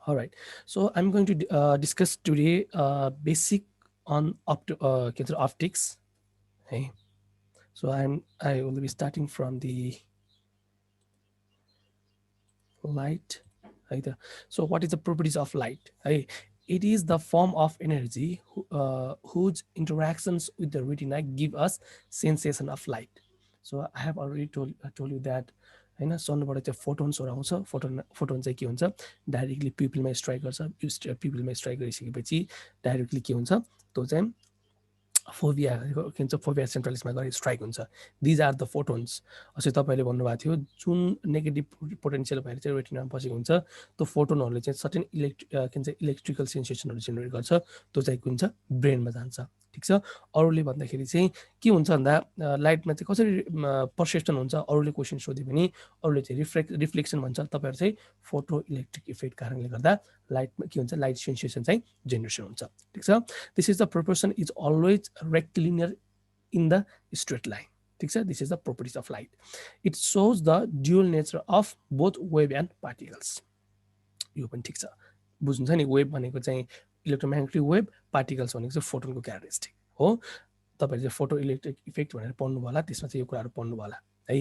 All right. So I'm going to discuss today basic on optics. Hey. So I will be starting from the light. Right? So what is the properties of light? Hey, it is the form of energy whose interactions with the retina give us sensation of light. So I have already told you that होइन सनबाट चाहिँ फोटोन्सहरू आउँछ photon चाहिँ के हुन्छ directly पिपलमा strike गर्छ पिपलमा strike गरिसकेपछि directly के हुन्छ त्यो चाहिँ फोबिया के भन्छ फोबिया सेन्ट्रलिसमा गएर स्ट्राइक हुन्छ दिज आर द फोटोन्स अस्ति तपाईँले भन्नुभएको थियो जुन नेगेटिभ पोटेन्सियल भएर चाहिँ रेटिनामा बसेको हुन्छ त्यो फोटोनहरूले चाहिँ सर्टेन के भन्छ इलेक्ट्रिकल सेन्सेसनहरू जेनेरेट गर्छ त्यो चाहिँ के हुन्छ ब्रेनमा जान्छ ठिक छ अरूले भन्दाखेरि चाहिँ के हुन्छ भन्दा लाइटमा चाहिँ कसरी पर्सेप्सन हुन्छ अरूले क्वेसन सोध्यो भने अरूले चाहिँ रिफ्लेक्सन भन्छ तपाईँहरू चाहिँ फोटो इलेक्ट्रिक इफेक्ट कारणले गर्दा लाइटमा के हुन्छ लाइट सेन्सेसन चाहिँ जेनेरेसन हुन्छ ठिक छ this is the proportion is always rectilinear in the straight line ठिक छ this is the properties of light it shows the dual nature of both wave and particles यो पनि ठिक छ बुझ्नुहुन्छ नि वेभ भनेको चाहिँ इलेक्ट्रोम्याग्नेटिक वेभ पार्टिकल्स भनेको चाहिँ फोटोनको क्यारेक्टरिस्टिक हो तपाईँहरूले चाहिँ फोटो इलेक्ट्रिक इफेक्ट भनेर पढ्नुभयो होला त्यसमा चाहिँ यो कुराहरू पढ्नुभयो होला है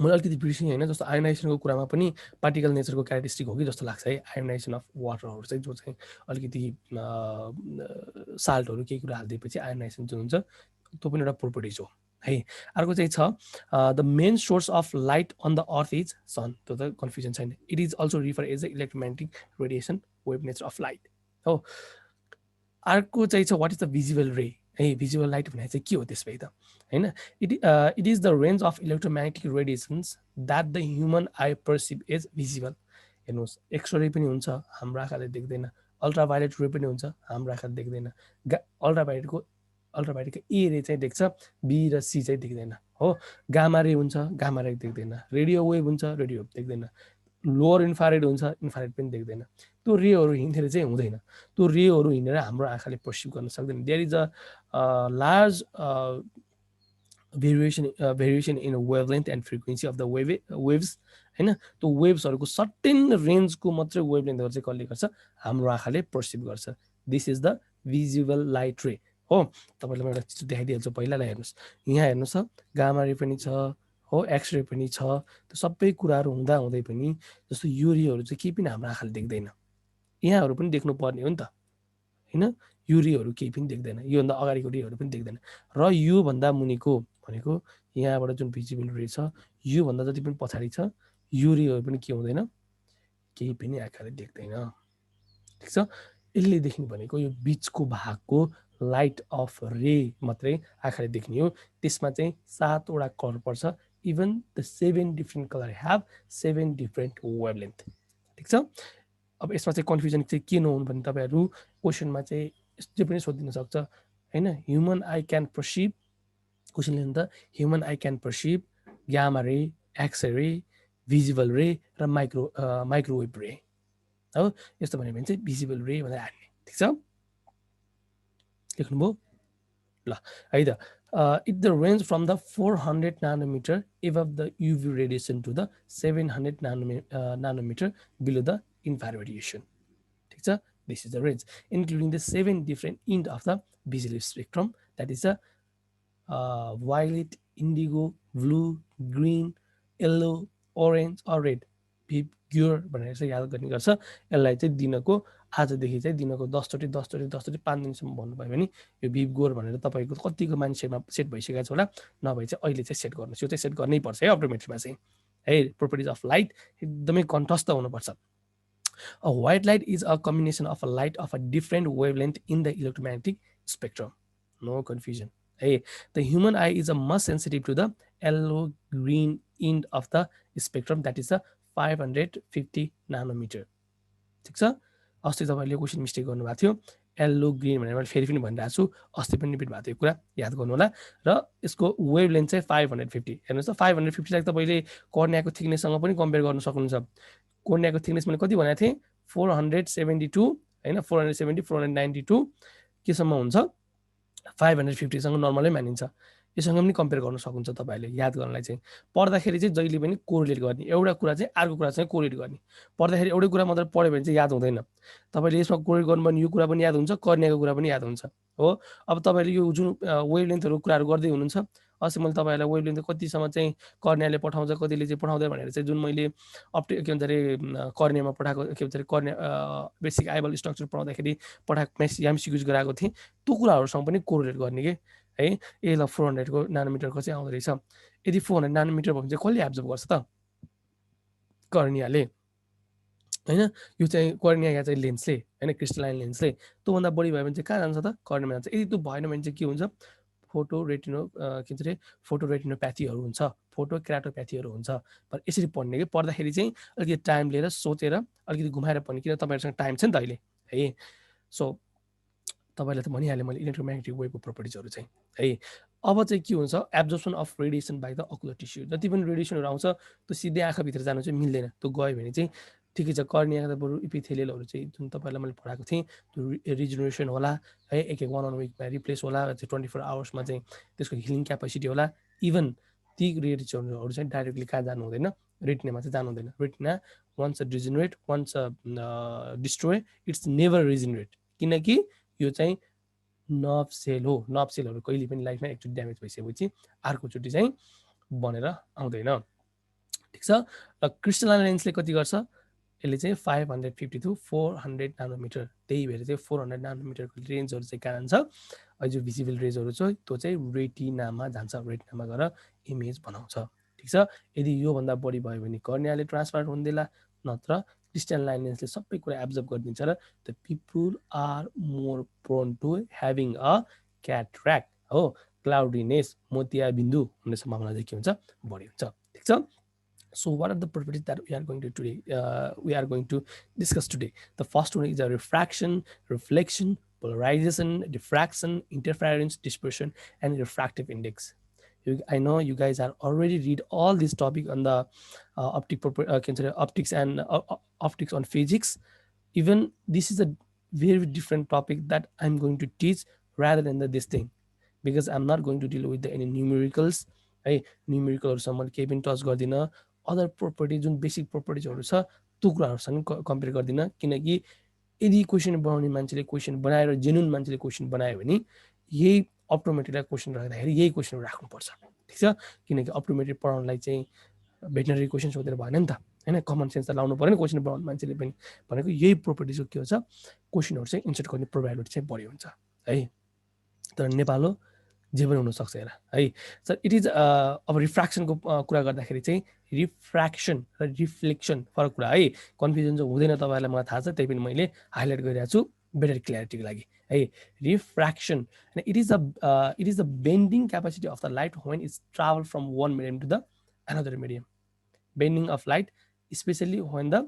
मैले अलिकति बिर्सेँ होइन जस्तो आयोनाइजेसनको कुरामा पनि पार्टिकल नेचरको क्यारेक्टरिस्टिक हो कि जस्तो लाग्छ है आयोनाइजेसन अफ वाटरहरू चाहिँ जो चाहिँ अलिकति साल्टहरू केही कुरा हालिदिएपछि आयोनाइजेसन जुन हुन्छ त्यो पनि एउटा प्रोपर्टिज हो है अर्को चाहिँ छ the main source of light on the earth is sun त्यो त कन्फ्युजन छैन it is also refer as the electromagnetic radiation wave nature of light हो अर्को चाहिँ छ वाट इज द भिजिबल रे है भिजुअल लाइट भनेको चाहिँ के हो त्यसै त होइन it is the range of electromagnetic radiations that the human eye perceive is visible हेर्नुहोस् एक्सरे पनि हुन्छ हाम्रो आँखाले देख्दैन अल्ट्राभायोलेट रे पनि हुन्छ हाम्रो आँखाले देख्दैन अल्ट्राभायोलेटको ए रे चाहिँ देख्छ बी र सी चाहिँ देख्दैन हो गामा रे हुन्छ गामा रे देख्दैन रेडियो वेभ हुन्छ रेडियो वेभ देख्दैन लोवर इन्फ्रारेड हुन्छ इन्फ्रारेड पनि देख्दैन त्यो रेहरू हिँडेर चाहिँ हुँदैन त्यो रेहरू हिँडेर हाम्रो आँखाले पर्सिभ गर्न सक्दैन there is a large variation in wavelength and frequency of the waves होइन त्यो वेभ्सहरूको सर्टेन रेन्जको मात्रै वेभलेन्थहरू चाहिँ कसले गर्छ हाम्रो आँखाले पर्सिभ गर्छ this is the visible light रे हो तपाईँलाई म एउटा चित्र देखाइदिइहाल्छु पहिलालाई हेर्नुहोस् यहाँ हेर्नुहोस् गामा रे पनि छ हो एक्सरे पनि छ त्यो सबै कुराहरू हुँदा हुँदै पनि जस्तो यो रेहरू चाहिँ केही पनि हाम्रो आँखाले देख्दैन यहाँहरू पनि देख्नु पर्ने हो नि त होइन यो रेहरू केही पनि देख्दैन योभन्दा अगाडिको रेहरू पनि देख्दैन र योभन्दा मुनिको भनेको यहाँबाट जुन भिजिबल रे छ योभन्दा जति पनि पछाडि छ यो रेहरू पनि के हुँदैन केही पनि आँखाले देख्दैन ठिक छ यसले देख्नु भनेको यो बिचको भागको लाइट अफ रे मात्रै आँखाले देख्ने हो त्यसमा चाहिँ 7वटा कलर पर्छ even the 7 different colour have 7 different wavelength ठिक छ अब यसमा चाहिँ कन्फ्युजन चाहिँ के नहुनु भने तपाईँहरू क्वेसनमा चाहिँ यस्तो पनि सोधिदिन सक्छ होइन human I can perceive question लेख्नु त human I can perceive gamma रे एक्स रे भिजिबल रे र माइक्रोवेभ रे हो यस्तो भन्यो भने चाहिँ भिजिबल रे भनेर हाल्ने ठिक छ लेख्नुभयो ल है त it the range from the 400 nanometer above the UV radiation to the 700 nanometer below the infrared radiation. This is the range, including the 7 different end of the visual spectrum. That is the violet, indigo, blue, green, yellow, orange, or red. ग्योर भनेर चाहिँ याद गर्ने गर्छ यसलाई चाहिँ दिनको आजदेखि चाहिँ दिनको 10चोटि 10चोटि 10चोटि 5 दिनसम्म भन्नुभयो भने यो भिप गोर भनेर तपाईँको कतिको मान्छेमा सेट भइसकेको छ होला नभए चाहिँ अहिले चाहिँ सेट गर्नुहोस् यो चाहिँ सेट गर्नै पर्छ है अप्टोमेट्रीमा चाहिँ है प्रोपर्टिज अफ लाइट एकदमै कन्ट्रास्ट हुनुपर्छ A white light is a combination of a light of a different wavelength in the electromagnetic spectrum. No confusion. Hey, the human eye is a much sensitive to the yellow-green end of the spectrum, that is a 550 nanometer. ठिक छ अस्ति तपाईले question mistake गर्नुभएको थियो yellow green भनेर मैले फेरि पनि भनिरहेको छु अस्ति पनि रिपिट भएको थियो कुरा याद गर्नु होला र यसको वेभलेन्थ चाहिँ 550 हेर्नुस् त 550 लाई तपाईले कर्नियाको थिकनेससँग पनि कम्पेयर गर्न सक्नुहुन्छ कर्नियाको थिकनेस मैले कति भनेको थिएँ 472 हैन 470 492 केसम्म हुन्छ 550 सँग नर्मलै मानिन्छ योसँग पनि कम्पेयर गर्न सक्नुहुन्छ तपाईँहरूले याद गर्नलाई चाहिँ। पढ्दाखेरि चाहिँ जहिले पनि कोरिलेट गर्ने, एउटा कुरा चाहिँ अर्को कुरासँग कोरिलेट गर्ने। पढ्दाखेरि एउटै कुरा मात्र पढ्यो भने चाहिँ याद हुँदैन। तपाईँले यसमा कोरिलेट गर्नु भने यो कुरा पनि याद हुन्छ, कर्नियाको कुरा पनि याद हुन्छ हो। अब तपाईँले यो जुन वेभलेन्थहरू कुराहरू गर्दै हुनुहुन्छ, अस्ति मैले तपाईँहरूलाई वेभलेन्थ कतिसम्म चाहिँ कर्नियाले पठाउँछ, कतिले चाहिँ पठाउँदैन भनेर चाहिँ जुन मैले के भन्छ अरे कर्नियामा पठाएको के भन्छ अरे कर्निया बेसिक आइबल स्ट्रक्चर पढाउँदाखेरि पठाएको एमसिक्युज गराएको थिएँ, त्यो कुराहरूसँग पनि कोरिलेट गर्ने के है। ए ल 400 नानोमिटरको चाहिँ आउँदो रहेछ। यदि 400 नानोमिटर भयो भने चाहिँ कसले एब्जर्भ गर्छ त? कर्नियाले होइन। यो चाहिँ कर्निया या चाहिँ लेन्सले होइन, क्रिस्टलाइन लेन्सले। त्योभन्दा बढी भयो भने चाहिँ कहाँ जान्छ त? कर्नियामा जान्छ। यदि त्यो भएन भने चाहिँ के हुन्छ? फोटो के भन्छ अरे फोटो रेटिनोप्याथीहरू हुन्छ, फोटो क्राटोप्याथीहरू हुन्छ। पर यसरी पढ्ने कि पढ्दाखेरि चाहिँ अलिकति टाइम लिएर सोचेर अलिकति घुमाएर पढ्ने, किन तपाईँहरूसँग टाइम छ नि त अहिले है। सो तपाईँलाई त भनिहालेँ मैले इलेक्ट्रोम्याग्नेटिक वेभको प्रोपर्टिजहरू चाहिँ है। अब चाहिँ के हुन्छ? Absorption of radiation by the ocular tissue. जति पनि रेडिएसनहरू आउँछ त्यो सिधै आँखाभित्र जानु चाहिँ मिल्दैन। त्यो गयो भने चाहिँ ठिकै छ, कर्निया त बरु इपिथेलियलहरू चाहिँ जुन तपाईँलाई मैले पढाएको थिएँ त्यो रिजेनेरेसन होला है, एक 1 विकमा रिप्लेस होला, 24 आवर्समा चाहिँ त्यसको हिलिङ क्यापेसिटी होला। इभन ती रेडिएसनहरू चाहिँ डाइरेक्टली कहाँ जानु हुँदैन? रेटिनामा चाहिँ जानु हुँदैन। Retina once degenerate, once destroy, it's never regenerate. किनकि यो चाहिँ नर्भ सेल हो। नर्भ सेलहरू कहिले पनि लाइफमा एकचोटि ड्यामेज भइसकेपछि अर्कोचोटि चाहिँ बनेर आउँदैन। ठिक छ। र क्रिस्टलाइन लेन्सले कति गर्छ? यसले चाहिँ 550 to 400 नानोमिटर, त्यही भएर चाहिँ 400 नानोमिटरको रेन्जहरू चाहिँ कहाँ जान्छ? अहिले जो भिजिबल रेजहरू छ त्यो चाहिँ रेटिनामा जान्छ, रेटिनामा गएर इमेज बनाउँछ। ठिक छ। यदि योभन्दा बढी भयो भने कर्नियाले ट्रान्सफर हुँदैन, नत्र क्रिस्टलाइन लेन्सले सबै कुरा एब्जर्भ गरिदिन्छ र the people are more prone to having a cataract हो, क्लाउडिनेस, मोतियाबिन्दु हुने सम्भावना चाहिँ के हुन्छ? बढी हुन्छ। ठिक छ। So what are the properties that we are going to discuss today? The first one is a refraction, reflection, polarization, diffraction, interference, dispersion, and refractive index. I know you guys are already read all this topic on the optics and optics on physics. Even this is a very different topic that I'm going to teach rather than this thing, because I'm not going to deal with any numericals. है, न्युमेरिकलहरूसँग केही पनि touch गर्दिनँ। Other property जुन basic प्रोपर्टिजहरू छ त्यो कुराहरूसँग compare गर्दिनँ, किनकि यदि क्वेसन बनाउने मान्छेले क्वेसन बनाएर जेन्युन मान्छेले क्वेसन बनायो भने यही अप्टोमेट्रीलाई क्वेसन राख्दाखेरि यही क्वेसन राख्नुपर्छ। ठिक छ। किनकि अप्टोमेट्री पढाउनलाई चाहिँ भेटनरी क्वेसन सोधेर भएन नि त होइन, कमन सेन्स त लाउनु पऱ्यो नि क्वेसन बनाउने मान्छेले पनि। भनेको यही प्रोपर्टिजको के हुन्छ? क्वेसनहरू चाहिँ इन्सर्ट गर्ने प्रोभाबिलिटी चाहिँ बढी हुन्छ है। तर नेपाल हो, जे पनि हुनसक्छ हेर है। सर इट इज अब रिफ्र्याक्सनको कुरा गर्दाखेरि चाहिँ रिफ्र्याक्सन र रिफ्लेक्सन फरक कुरा है। कन्फ्युजन चाहिँ हुँदैन तपाईँहरूलाई, मलाई थाहा छ, त्यही पनि मैले हाइलाइट गरिरहेको छु बेटर क्ल्यारिटीको लागि है। Refraction it is the bending capacity of the light when it's travel from one medium to the another medium. Bending of light, especially when the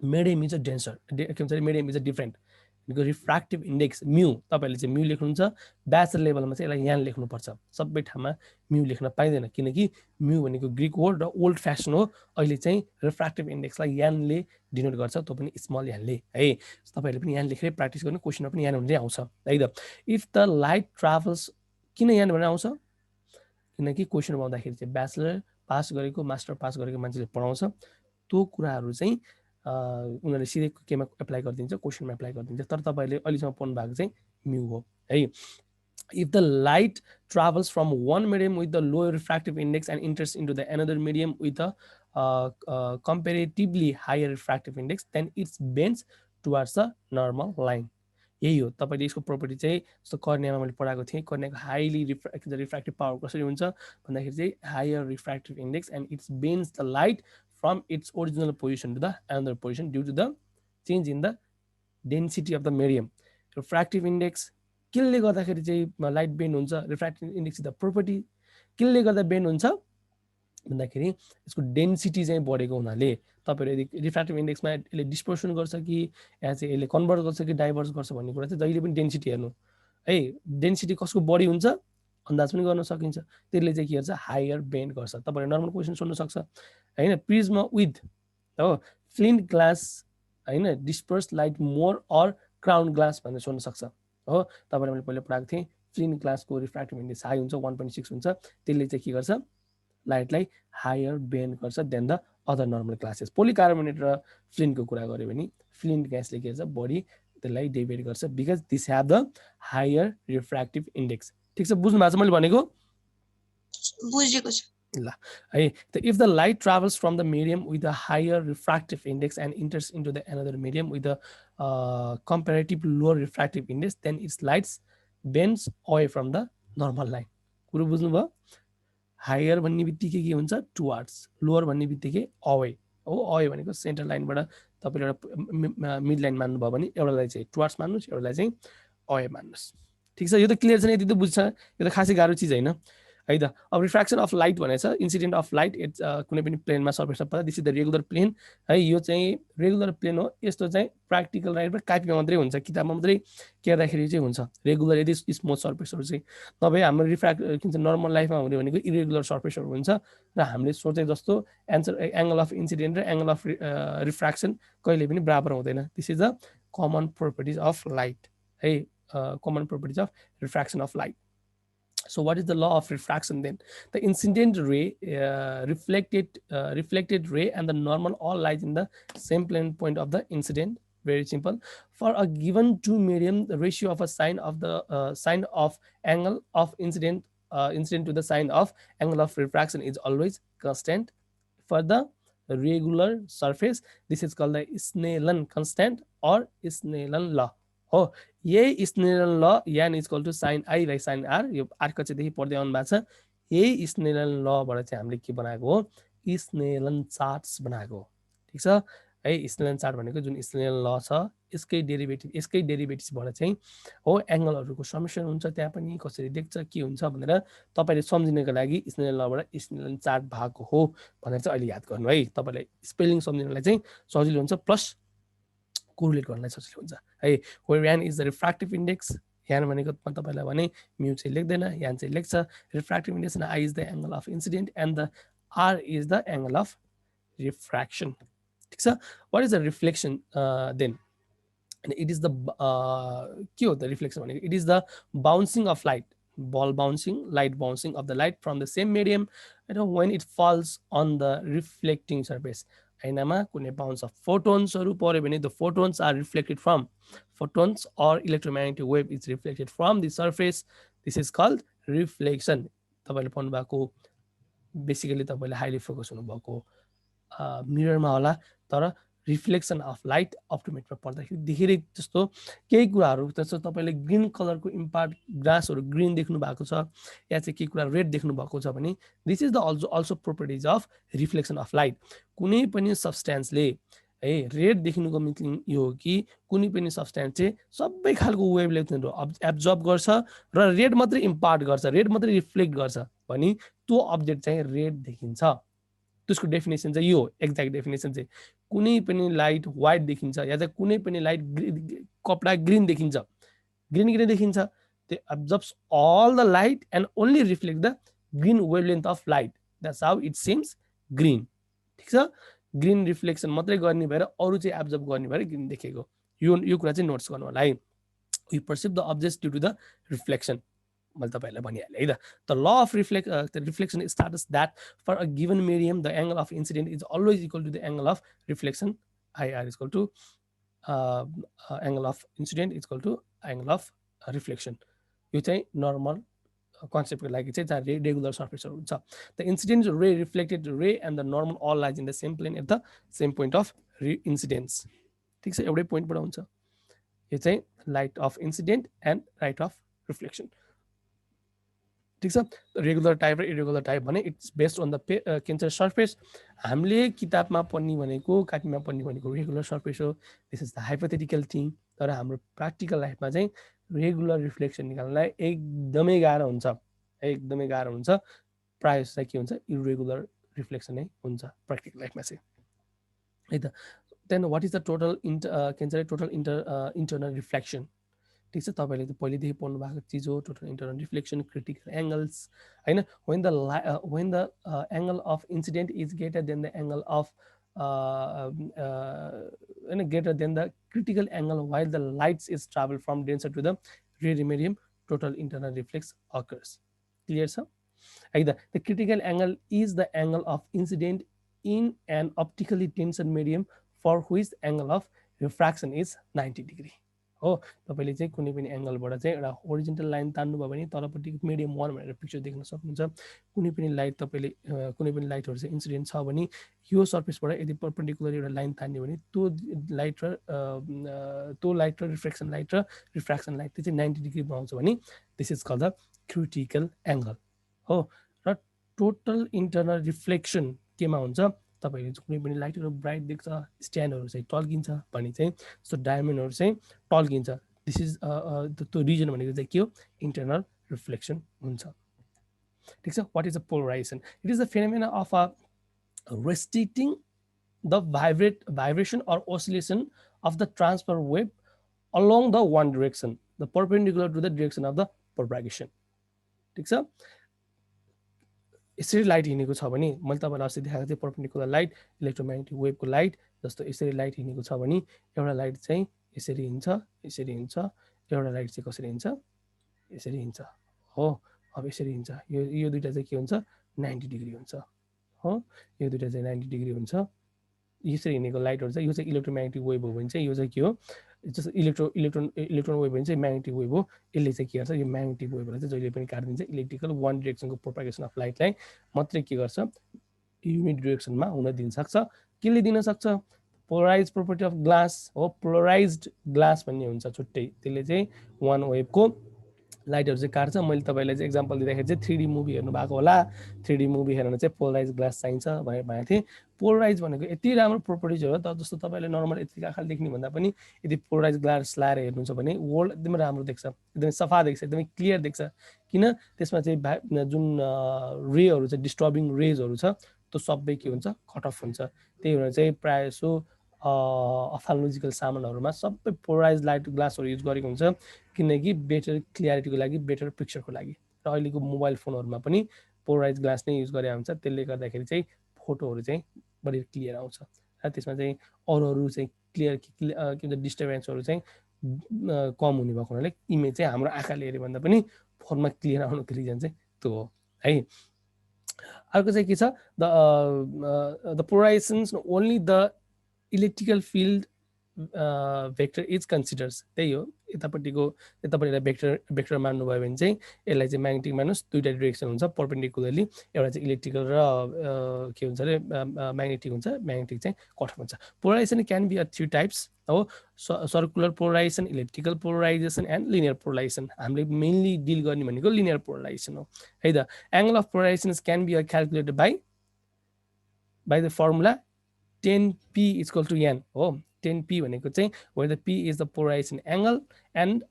medium is a denser, medium is a different. Refractive index mu, तपाईँले चाहिँ mu लेख्नुहुन्छ, bachelor लेभलमा चाहिँ यसलाई यान लेख्नुपर्छ। सबै ठाउँमा म्यू लेख्न पाइँदैन, किनकि म्यू भनेको ग्रिक वर्ड र ओल्ड फ्यासन हो। अहिले चाहिँ रिफ्र्याक्टिभ इन्डेक्सलाई यानले डिनोट गर्छ, त्यो पनि स्मल यानले है। तपाईँहरूले पनि यान लेखेर प्र्याक्टिस गर्नु, क्वेसनमा पनि यान हुँदै आउँछ है त। इफ द लाइट ट्राभल्स, किन यान भनेर आउँछ? किनकि क्वेसन पाउँदाखेरि चाहिँ ब्याचलर पास गरेको, मास्टर पास गरेको मान्छेले पढाउँछ, त्यो कुराहरू चाहिँ उनीहरूले सिधै केमा एप्लाई गरिदिन्छ? क्वेसनमा एप्लाई गरिदिन्छ। तर तपाईँहरूले अहिलेसम्म पढ्नु भएको चाहिँ म्यू हो है। If the light travels from one medium with the lower refractive index and enters into the another medium with a comparatively higher refractive index, then it bends towards the normal line. यही हो तपाईँले यसको property चाहिँ। जस्तो कर्नियामा मैले पढाएको थिएँ, कर्नियाको highly refractive power कसरी हुन्छ भन्दाखेरि चाहिँ higher refractive index and it's bends the light from its original position to the another position due to the change in the density of the medium. Refractive index Kinley गर्दाखेरि चाहिँ light bend हुन्छ? Refractive index the property Kinley गर्दा bend हुन्छ भन्दाखेरि यसको density चाहिँ बढेको हुनाले। तपाईँहरू यदि रिफ्र्याक्टिभ इन्डेक्समा यसले डिस्पर्सन गर्छ कि या चाहिँ यसले कन्भर्ट गर्छ कि डाइभर्स गर्छ भन्ने कुरा चाहिँ जहिले पनि डेन्सिटी हेर्नु है। डेन्सिटी कसको बढी हुन्छ अन्दाज पनि गर्न सकिन्छ, त्यसले चाहिँ के गर्छ? हायर बेन्ड गर्छ। तपाईँले नर्मल क्वेसन सोध्न सक्छ होइन, प्रिज्म विथ हो फ्लिन्ट ग्लास होइन disperse light more or crown glass भनेर सोध्न सक्छ हो। तपाईँलाई मैले पहिला पढाएको थिएँ फ्लिन क्लासको रिफ्र्याक्टिभ इन्डेक्स हाई हुन्छ 1.6 हुन्छ, त्यसले चाहिँ के गर्छ लाइटलाई हायर बेन्ड गर्छ then the other normal glasses. Polycarbonate र फ्लिनको कुरा गऱ्यो भने फ्लिन ग्यासले के गर्छ बढी त्यसलाई डेभिएट गर्छ because this have the higher refractive index. ठिक छ, बुझ्नु भएको छ मैले भनेको? बुझेको छु। ल है, त if the light travels from the medium with a higher refractive index and enters into the another medium with the comparative lower refractive index then it's lights bends away from the normal light. कुरो बुझ्नुभयो? Higher भन्ने बित्तिकै के हुन्छ towards, lower भन्ने बित्तिकै away हो। Away भनेको सेन्टर लाइनबाट तपाईँले एउटा मिड लाइन मान्नुभयो भने एउटालाई चाहिँ टुवार्ड्स मान्नुहोस्, एउटालाई चाहिँ अवे मान्नुहोस्। ठिक छ, यो त क्लियर छ नि? यति त बुझ्छ, यो त खासै गाह्रो चिज होइन है त। अब रिफ्र्याक्सन अफ लाइट भनेछ इन्सिडेन्ट अफ लाइट इट्स कुनै पनि प्लेनमा सर्फेसमा पर्दा this is the regular plane है। यो चाहिँ रेगुलर प्लेन हो। यस्तो चाहिँ प्र्याक्टिकल लाइट र कापीमा मात्रै हुन्छ, किताबमा मात्रै हेर्दाखेरि चाहिँ हुन्छ रेगुलर यदि स्मुथ सर्फेसहरू चाहिँ। नभए हाम्रो रिफ्र्याक्ट के भन्छ नर्मल लाइफमा हुने भनेको इरेगुलर सर्फेसहरू हुन्छ र हामीले सोचे जस्तो एन्सर एङ्गल अफ इन्सिडेन्ट र एङ्गल अफ रिफ्र्याक्सन कहिले पनि बराबर हुँदैन। This is the common properties of light है, common properties of refraction of light. So what is the law of refraction then? The incident ray, reflected ray and the normal all lies in the same plane point of the incident. Very simple. For a given two medium, the ratio of a sine of the sine of angle of incident to the sine of angle of refraction is always constant. For the regular surface, this is called the Snellen constant or Snellen law. हो, यही Snell's law यान equal to sine I by sine R. यो आर्कचेदेखि पढ्दै आउनु भएको छ। यही स्नेलन लबाट चाहिँ हामीले के बनाएको हो स्नेलन चार्ट्स बनाएको हो। ठिक छ है, स्नेलन चार्ट भनेको जुन स्नेलन ल छ यसकै डेरिभेटिभ्सबाट चाहिँ हो एङ्गलहरूको समेसन हुन्छ, त्यहाँ पनि कसरी देख्छ के हुन्छ भनेर तपाईँले सम्झिनको लागि स्नेलन लबाट स्नेलन चार्ट भएको हो भनेर चाहिँ अहिले याद गर्नु है। तपाईँलाई स्पेलिङ सम्झिनलाई चाहिँ सजिलो हुन्छ, प्लस कोरिलेट गर्नलाई सजिलो हुन्छ है। वेयर यान इज द रिफ्र्याक्टिभ इन्डेक्स। यान भनेको तपाईँलाई भने म्यू चाहिँ लेख्दैन, यान चाहिँ लेख्छ। Refractive index and I is the angle of incident and the R is the angle of refraction. ठिक छ, what is the reflection then? and it is the के हो त रिफ्लेक्सन भनेको? It is the bouncing of light, ball bouncing, light bouncing of the light from the same medium when it falls on the reflecting surface। ऐनामा कुनै bounce of फोटोन्सहरू पर्यो भने the photons are reflected from photons or electromagnetic wave is reflected from the surface. This is called reflection। तपाईँले पढ्नु भएको basically तपाईँले highly focus हुनुभएको मिररमा होला, तर रिफ्लेक्सन अफ लाइट अप्टोमेट्रीमा पढ्दाखेरि देखिरै जस्तो केही कुराहरू जस्तो तपाईँले ग्रिन कलरको इम्पार्ट ग्रासहरू ग्रिन देख्नु भएको छ या चाहिँ केही कुरा रेड देख्नु भएको छ भने this is the also properties of reflection of light. कुनै पनि सब्सटेन्सले है रेड देखिनुको मिनिङ यो हो कि कुनै पनि सब्सटेन्स चाहिँ सबै खालको वेभलेन्थहरू एब्जर्ब गर्छ र रेड मात्रै इम्पार्ट गर्छ, रेड मात्रै रिफ्लेक्ट गर्छ भने त्यो अब्जेक्ट चाहिँ रेड देखिन्छ। त्यसको डेफिनेसन चाहिँ यो हो, एक्ज्याक्ट डेफिनेसन चाहिँ कुनै पनि लाइट व्हाइट देखिन्छ या चाहिँ कुनै पनि लाइट कपडा ग्रिन देखिन्छ, ग्रिन किन देखिन्छ? They absorbs all the light and only reflect the green wavelength of light, that's how it seems green. ठिक छ, ग्रिन रिफ्लेक्सन मात्रै गर्ने भएर अरू चाहिँ एब्जर्ब गर्ने भएर ग्रिन देखेको। यो कुरा चाहिँ नोट्स गर्नु होला है। We perceive the objects due to the reflection, मैले तपाईँहरूलाई भनिहालेँ है त। The law of reflection starts that for a given medium the angle of incident is always equal to the angle of reflection, I R equal to angle of incident equal to angle of reflection. यो चाहिँ normal कन्सेप्टको लागि चाहिँ जहाँ regular सर्फेसहरू हुन्छ। The incident ray reflected ray and the normal all lies in the same plane at the same point of incidence. ठिक छ, एउटै पोइन्टबाट हुन्छ। यो चाहिँ light of incident and light of reflection. ठिक छ, रेगुलर टाइप र इरेगुलर टाइप भने इट्स बेस्ड अन द के भन्छ सर्फेस। हामीले किताबमा पढ्ने भनेको कापीमा पढ्ने भनेको रेगुलर सर्फेस हो, this is the hypothetical thing. तर हाम्रो प्र्याक्टिकल लाइफमा चाहिँ रेगुलर रिफ्लेक्सन निकाल्नलाई एकदमै गाह्रो हुन्छ, एकदमै गाह्रो हुन्छ। प्रायः चाहिँ के हुन्छ इरेगुलर रिफ्लेक्सन नै हुन्छ प्र्याक्टिकल लाइफमा चाहिँ है त। Then what is the total के भन्छ टोटल इन्टरनल रिफ्लेक्सन? ठिक छ, तपाईँले त पहिलेदेखि पढ्नु भएको चिज हो। Total internal reflection, critical angles होइन। when the angle of incident is greater than the angle of greater than the critical angle while the lights is travel from denser to the rear medium total internal reflex occurs. Clear, sir? Either the critical angle is the angle of incident in an optically tension medium for which angle of refraction is 90 degree. हो, तपाईँले चाहिँ कुनै पनि एङ्गलबाट चाहिँ एउटा original line तान्नुभयो भने तलपट्टि medium one भनेर picture देख्न सक्नुहुन्छ। कुनै पनि लाइट तपाईँले कुनै पनि लाइटहरू चाहिँ इन्सिडेन्ट छ भने यो सर्फेसबाट यदि पर्पेन्डिकुलर एउटा लाइन तान्यो भने त्यो लाइट र रिफ्लेक्सन लाइट र रिफ्रेक्सन लाइट चाहिँ 90 डिग्री बनाउँछ भने this is called the critical angle हो। र टोटल इन्टरनल रिफ्लेक्सन केमा हुन्छ, तपाईँले कुनै पनि लाइटहरू ब्राइट देख्छ, स्ट्यान्डहरू चाहिँ टल्किन्छ भने चाहिँ सो डायमन्डहरू चाहिँ टल्किन्छ। दिस इज त्यो रिजन भनेको चाहिँ के हो, इन्टरनल रिफ्लेक्सन हुन्छ। ठिक छ। What is a polarisation? It is the phenomena of a restricting the vibration or oscillation of the transfer wave along the one direction, the perpendicular to the direction of the propagation. ठिक छ। यसरी light हिँडेको छ भने मैले तपाईँलाई अस्ति देखाएको थिएँ पर्पेन्डिकुलर लाइट इलेक्ट्रोम्याग्नेटिक वेभको लाइट जस्तो यसरी लाइट हिँडेको छ भने एउटा लाइट चाहिँ यसरी हिँड्छ, यसरी हिँड्छ, एउटा लाइट चाहिँ कसरी हिँड्छ, यसरी हिँड्छ हो। अब यसरी हिँड्छ, यो दुइटा चाहिँ के हुन्छ, 90 डिग्री हुन्छ हो। यो दुइटा चाहिँ 90 डिग्री हुन्छ। यसरी हिँडेको लाइटहरू चाहिँ यो चाहिँ इलेक्ट्रोम्याग्नेटिक वेभ हो भने चाहिँ यो चाहिँ के हो, जस्तो इलेक्ट्रोन वेभ भने चाहिँ म्याग्नेटिक वेभ हो। यसले चाहिँ के गर्छ, यो म्याग्नेटिक वेभलाई चाहिँ जहिले पनि काटिदिन्छ। इलेक्ट्रिकल वान डिरेक्सनको प्रोपागेसन अफ लाइटलाई मात्रै के गर्छ, युनिट डिरेक्सनमा हुन दिन सक्छ। केले दिन सक्छ, पोलराइज प्रोपर्टी अफ ग्लास हो। पोलराइज्ड ग्लास भन्ने हुन्छ छुट्टै, त्यसले चाहिँ वान वेभको लाइटहरू चाहिँ काट्छ। मैले तपाईँलाई चाहिँ एक्जाम्पल दिँदाखेरि चाहिँ 3D मुभी हेर्नु भएको होला, 3D मुभी हेर्न चाहिँ पोलराइज ग्लास चाहिन्छ भनेर भनेको थिएँ। पोलराइज भनेको यति राम्रो प्रोपर्टिज हो त, जस्तो तपाईँले नर्मल यति आँखाले देख्ने भन्दा पनि यदि पोलराइज ग्लास लाएर हेर्नुहुन्छ भने वर्ल्ड एकदमै राम्रो देख्छ, एकदमै सफा देख्छ, एकदमै क्लियर देख्छ। किन, त्यसमा चाहिँ जुन रेहरू चाहिँ डिस्टर्बिङ रेजहरू छ त्यो सबै के हुन्छ, कट अफ हुन्छ। त्यही भएर चाहिँ प्रायः जसो अफ्थाल्मोलोजिकल सामानहरूमा सबै पोलराइज लाइट ग्लासहरू युज गरेको हुन्छ, किनकि बेटर क्लियरिटीको लागि, बेटर पिक्चरको लागि। र अहिलेको मोबाइल फोनहरूमा पनि पोलराइज ग्लास नै युज गरे हुन्छ, त्यसले गर्दाखेरि चाहिँ फोटोहरू चाहिँ बढी क्लियर आउँछ। र त्यसमा चाहिँ अरू चाहिँ क्लियर के भन्छ डिस्टर्बेन्सहरू चाहिँ कम हुने भएको हुनाले इमेज चाहिँ हाम्रो आँखाले हेऱ्यो भन्दा पनि फोनमा क्लियर आउनुको रिजन चाहिँ त्यो हो है। अर्को चाहिँ के छ, the polarizations only the electrical field vector is considers. त्यही हो, यतापट्टिलाई भेक्टर मान्नुभयो भने चाहिँ यसलाई चाहिँ म्याग्नेटिक मान्नुहोस्। दुईवटा डिरेक्सन हुन्छ पर्पेन्डिकुलरली, एउटा चाहिँ इलेक्ट्रिकल र के हुन्छ अरे म्याग्नेटिक हुन्छ। म्याग्नेटिक चाहिँ कट हुन्छ। Polarization can be a 3 types हो, circular polarization, electrical polarization and linear polarization. हामीले मेनली डिल गर्ने भनेको लिनियर पोलराइजेसन हो है त। Angle of polarization can be calculated by the formula 10p is equal to n हो। 10p भनेको चाहिँ where the p is the polarization angle and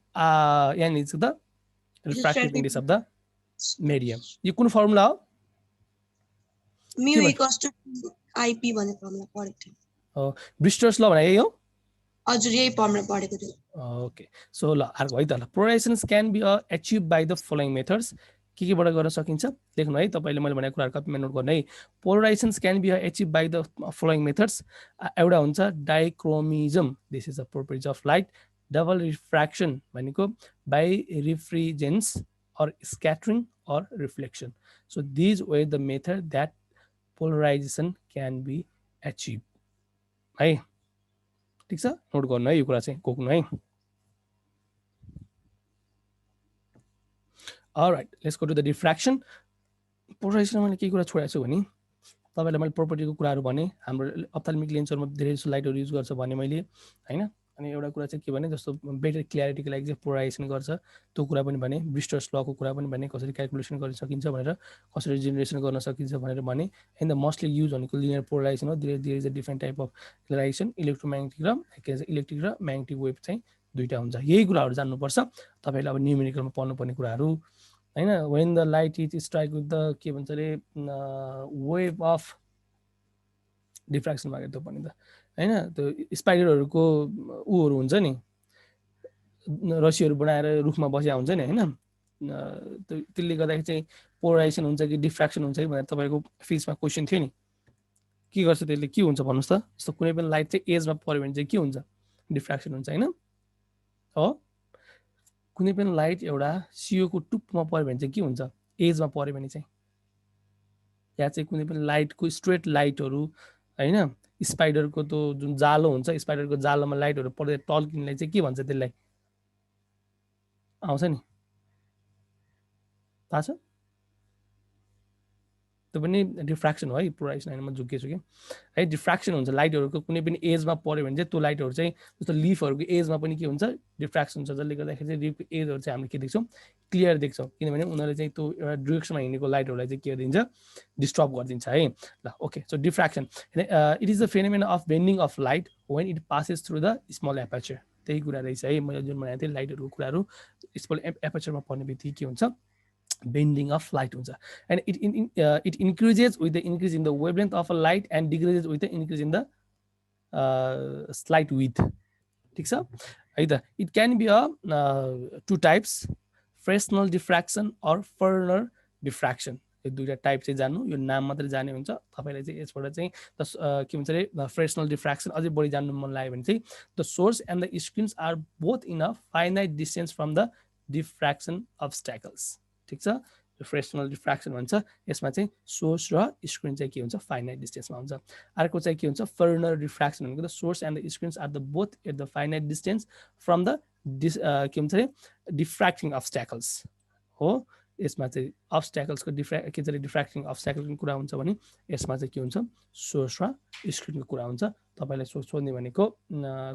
n is the refractive index of the medium। यो कुन formula हो, mu equals to IP भन्ने formula पढेको थिएँ। हो, ब्रिस्टर्स ल भने यही हो। हजुर, यही फर्मुला पढेको थिएँ। ओके, सो ल अर्को है त। ल polarisation can be achieve by the following methods. केबाट गर्न सकिन्छ लेख्नु है, तपाईँले मैले भनेको कुराहरू कपीमा नोट गर्नु है। Polarizations can be achieve by the following methods. एउटा हुन्छ dichroism, this is the properties of light. Double refraction भनेको by birefringence or scattering or reflection. So these way the method that polarization can be achieve है। ठिक छ, note गर्नु है यो कुरा चाहिँ, कोक्नु है। Alright, let's go to the diffraction. पोलराइजेसनमा मैले केही कुरा छोडेको छु भने तपाईँलाई मैले प्रोपर्टीको कुराहरू भने, हाम्रो अप्थाल्मिक लेन्सहरूमा धेरै जस्तो लाइटहरू युज गर्छ भने मैले होइन। अनि एउटा कुरा चाहिँ के भने, जस्तो बेटर क्ल्यारिटीको लागि चाहिँ पोलराइजेसन गर्छ, त्यो कुरा पनि भने। ब्रिस्टर्स लको कुरा पनि भने, कसरी क्यालकुलेसन गर्न सकिन्छ भनेर, कसरी जेनेरेसन गर्न सकिन्छ भनेर भने। एन्ड द मोस्टली युज भनेको लिनियर पोलराइजेसन हो। There is a different type of polarisation, electromagnetic र के भन्छ इलेक्ट्रिक र म्याग्नेटिक वेभ चाहिँ दुईवटा हुन्छ। यही कुराहरू जान्नुपर्छ तपाईँले अब न्युमेरिकलमा पढ्नुपर्ने कुराहरू होइन। When the light is strike with the के भन्छ अरे वेभ अफ डिफ्र्याक्सन भएको त्यो पनि त होइन। त्यो स्पाइडरहरूको ऊहरू हुन्छ नि, रसीहरू बनाएर रुखमा बसिया हुन्छ नि होइन। त्यसले गर्दाखेरि चाहिँ पोलराइजेसन हुन्छ कि डिफ्र्याक्सन हुन्छ कि भनेर तपाईँको फिजिक्समा क्वेसन थियो नि, के गर्छ त्यसले, के हुन्छ भन्नुहोस् त। जस्तो कुनै पनि लाइट चाहिँ एजमा पऱ्यो भने चाहिँ के हुन्छ, डिफ्र्याक्सन हुन्छ होइन हो। कुनै पनि लाइट एउटा सियोको टुप्पोमा पऱ्यो भने चाहिँ के हुन्छ, एजमा पऱ्यो भने चाहिँ, या चाहिँ कुनै पनि लाइटको स्ट्रेट लाइटहरू होइन, स्पाइडरको त्यो जुन जालो हुन्छ, स्पाइडरको जालोमा लाइटहरू पर्दै टल्किनेलाई चाहिँ के भन्छ, त्यसलाई आउँछ नि, थाहा छ? त्यो पनि डिफ्र्याक्सन हो है, पोलराइजेसन होइन, म झुकेछु कि है। डिफ्र्याक्सन हुन्छ लाइटहरूको कुनै पनि एजमा पऱ्यो भने चाहिँ त्यो लाइटहरू चाहिँ जस्तो लिफहरूको एजमा पनि के हुन्छ, डिफ्र्याक्सन हुन्छ, जसले गर्दाखेरि चाहिँ लिफको एजहरू चाहिँ हामीले के देख्छौँ, क्लियर देख्छौँ, किनभने उनीहरूले चाहिँ त्यो एउटा डिरेक्सनमा हिँडेको लाइटहरूलाई चाहिँ के दिन्छ, डिस्टर्ब गरिदिन्छ है। ल okay, so diffraction it is the phenomena of bending of light when it passes through the small aperture. त्यही कुरा रहेछ है, मैले जुन भनेको थिएँ लाइटहरूको कुराहरू स्मल एपर्चरमा पर्ने बित्तिकै के हुन्छ, bending of light huncha, and it increases with the increase in the wavelength of a light and decreases with the increase in the slight width. ठिक छ है त। It can be two types, Fresnel diffraction or Fraunhofer diffraction. यो दुईवटा type चाहिँ जान्नु, यो नाम मात्रै जाने हुन्छ तपाईँलाई चाहिँ यसबाट चाहिँ के भन्छ अरे फ्रेसनल डिफ्र्याक्सन अझै बढी जान्नु मन लाग्यो भने चाहिँ the source and the screens are both in a finite distance from the diffraction obstacles. ठिक छ, फ्रेसनल डिफ्र्याक्सन भन्छ, यसमा चाहिँ सोर्स र स्क्रिन चाहिँ के हुन्छ, फाइनाइट डिस्टेन्समा हुन्छ। अर्को चाहिँ के हुन्छ, फर्नर डिफ्र्याक्सन भनेको the source and the screens are the both at the finite distance from the के भन्छ अरे डिफ्र्याक्टिङ अब्स्ट्याकल्स हो। यसमा चाहिँ अब्स्ट्याकल्सको के भन्छ डिफ्र्याक्टिङ अब्स्ट्याकलको कुरा हुन्छ भने यसमा चाहिँ के हुन्छ, सोर्स र स्क्रिनको कुरा हुन्छ। तपाईँलाई सोध्ने भनेको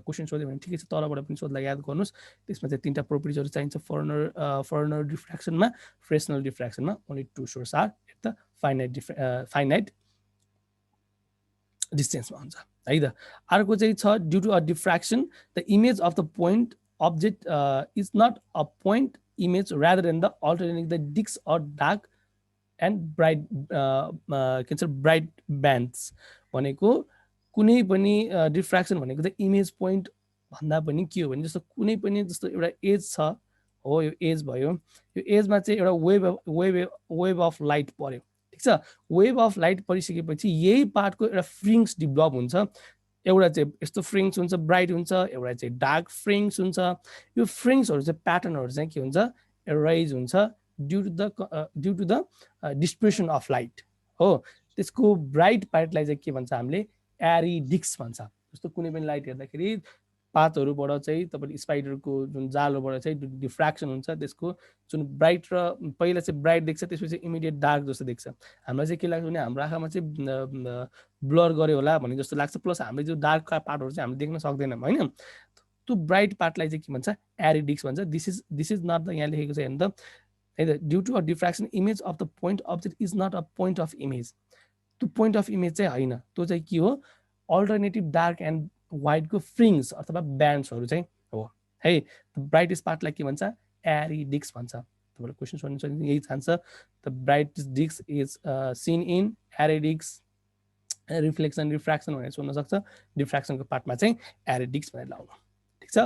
क्वेसन सोध्यो भने ठिकै छ, तलबाट पनि सोध्दा याद गर्नुहोस्। त्यसमा चाहिँ तिनवटा प्रोपर्टिजहरू चाहिन्छ फर्नर डिफ्र्याक्सनमा, फ्रेसनल डिफ्र्याक्सनमा only two source are at the finite डिस्टेन्समा हुन्छ है त। अर्को चाहिँ छ due to a diffraction the image of the point object is not a point image rather than the alternating the disks or dark and bright के भन्छ bright bands भनेको कुनै पनि डिफ्र्याक्सन भनेको चाहिँ इमेज पोइन्ट भन्दा पनि के हो भने जस्तो कुनै पनि जस्तो एउटा एज छ हो, यो एज भयो, यो एजमा चाहिँ एउटा वेभ अफ लाइट पर्यो। ठिक छ, वेभ अफ लाइट परिसकेपछि यही पार्टको एउटा फ्रिङ्स डेभलप हुन्छ, एउटा चाहिँ यस्तो फ्रिङ्स हुन्छ, ब्राइट हुन्छ, एउटा चाहिँ डार्क फ्रिङ्स हुन्छ। यो फ्रिङ्सहरू चाहिँ प्याटर्नहरू चाहिँ के हुन्छ, एराइज हुन्छ due to the dispersion of light हो। त्यसको ब्राइट पार्टलाई चाहिँ के भन्छ, हामीले एरिडिक्स भन्छ। जस्तो कुनै पनि लाइट हेर्दाखेरि पातहरूबाट चाहिँ तपाईँले स्पाइडरको जुन जालोबाट चाहिँ डिफ्र्याक्सन हुन्छ, त्यसको जुन ब्राइट र पहिला चाहिँ ब्राइट देख्छ, त्यसपछि इमिडिएट डार्क जस्तो देख्छ। हामीलाई चाहिँ के लाग्छ भने हाम्रो आँखामा चाहिँ ब्लर गर्यो होला भन्ने जस्तो लाग्छ, प्लस हामीले जो डार्क पार्टहरू चाहिँ हामीले देख्न सक्दैनौँ होइन। त्यो ब्राइट पार्टलाई चाहिँ के भन्छ, एरिडिक्स भन्छ। दिस इज नट द, यहाँ लेखेको छ हेर्नु त है त, due to a diffraction image of the point object is not a point of image. त्यो पोइन्ट अफ इमेज चाहिँ होइन, त्यो चाहिँ के हो, अल्टरनेटिभ डार्क एन्ड वाइटको फ्रिङ्स अथवा ब्यान्ड्सहरू चाहिँ हो है। ब्राइटेस्ट पार्टलाई के भन्छ, एरिडिक्स भन्छ। तपाईँले क्वेसन सोध्नु यही चाहन्छ, द ब्राइटेस्ट डिक्स is seen in Airy disc, reflection refraction भनेर सोध्न सक्छ। डिफ्र्याक्सनको पार्टमा चाहिँ एरिडिक्स भनेर लाउनु। ठिक छ,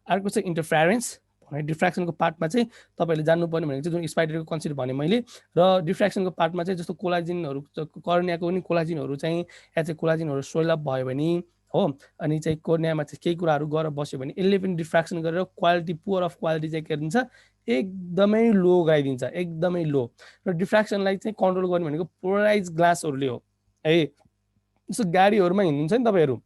अर्को चाहिँ इन्टरफेरेन्स भने डिफ्र्याक्सनको पार्टमा चाहिँ तपाईँले जान्नुपर्ने भनेको चाहिँ जुन स्पाइडरको कन्सेप्ट भने मैले, र डिफ्र्याक्सनको पार्टमा चाहिँ जस्तो कोलाजिनहरू, कर्नियाको पनि कोलाजिनहरू चाहिँ या चाहिँ कोलाजिनहरू सोइलअप भयो भने हो, अनि चाहिँ कोर्नियामा चाहिँ केही कुराहरू गरेर बस्यो भने यसले पनि डिफ्र्याक्सन गरेर क्वालिटी, पुअर अफ क्वालिटी चाहिँ के दिन्छ, एकदमै लो गराइदिन्छ, एकदमै लो। र डिफ्र्याक्सनलाई चाहिँ कन्ट्रोल गर्ने भनेको पोलराइज ग्लासहरूले हो है। जस्तो गाडीहरूमा हिँड्नुहुन्छ नि तपाईँहरू,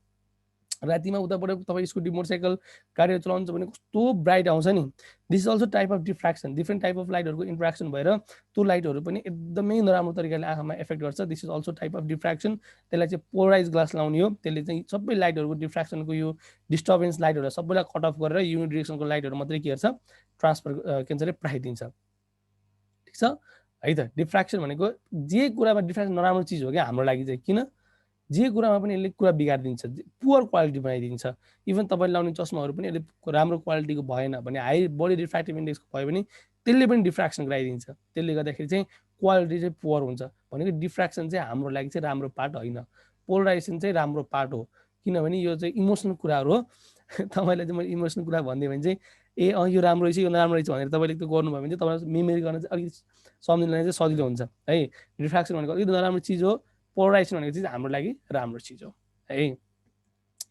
रातिमा उताबाट तपाईँ स्कुटी मोटरसाइकल गाडीहरू चलाउनुहुन्छ भने कस्तो ब्राइट आउँछ नि। This is also type of diffraction, different type of लाइटहरूको इन्ट्रेक्सन भएर त्यो लाइटहरू पनि एकदमै नराम्रो तरिकाले आँखामा इफेक्ट गर्छ। This is also type of diffraction. त्यसलाई चाहिँ पोलराइज ग्लास लाउने हो, त्यसले चाहिँ सबै लाइटहरूको डिफ्र्याक्सनको यो डिस्टर्बेन्स लाइटहरू सबैलाई कट अफ गरेर युनिट डिरेक्सनको लाइटहरू मात्रै के गर्छ, ट्रान्सफर के भन्छ अरे पठाइदिन्छ। ठिक छ है त। डिफ्र्याक्सन भनेको जे कुरामा डिफ्र्याक्सन नराम्रो चिज हो क्या हाम्रो लागि चाहिँ, किन जे कुरामा पनि यसले कुरा बिगारिदिन्छ, पुअर क्वालिटी बनाइदिन्छ। इभन तपाईँले लाउने चस्माहरू पनि यसले राम्रो क्वालिटीको भएन भने, हाई बडी रिफ्र्याक्टिभ इन्डेक्सको भयो भने त्यसले पनि डिफ्र्याक्सन गराइदिन्छ। त्यसले गर्दाखेरि चाहिँ क्वालिटी चाहिँ पुअर हुन्छ। भनेको डिफ्र्याक्सन चाहिँ हाम्रो लागि चाहिँ राम्रो पार्ट होइन, पोलराइजेसन चाहिँ राम्रो पार्ट हो, किनभने यो चाहिँ इमोसनल कुराहरू हो। तपाईँलाई चाहिँ मैले इमोसनल कुरा भनिदिएँ भने चाहिँ ए यो राम्रो रहेछ, यो नराम्रो रहेछ भनेर तपाईँले त्यो गर्नुभयो भने चाहिँ तपाईँलाई मेमोरी गर्न चाहिँ अलिक सम्झिन चाहिँ सजिलो हुन्छ है। डिफ्र्याक्सन भनेको अलिकति नराम्रो चिज हो, पोलराइजेसन भनेको चाहिँ हाम्रो लागि राम्रो चिज हो है।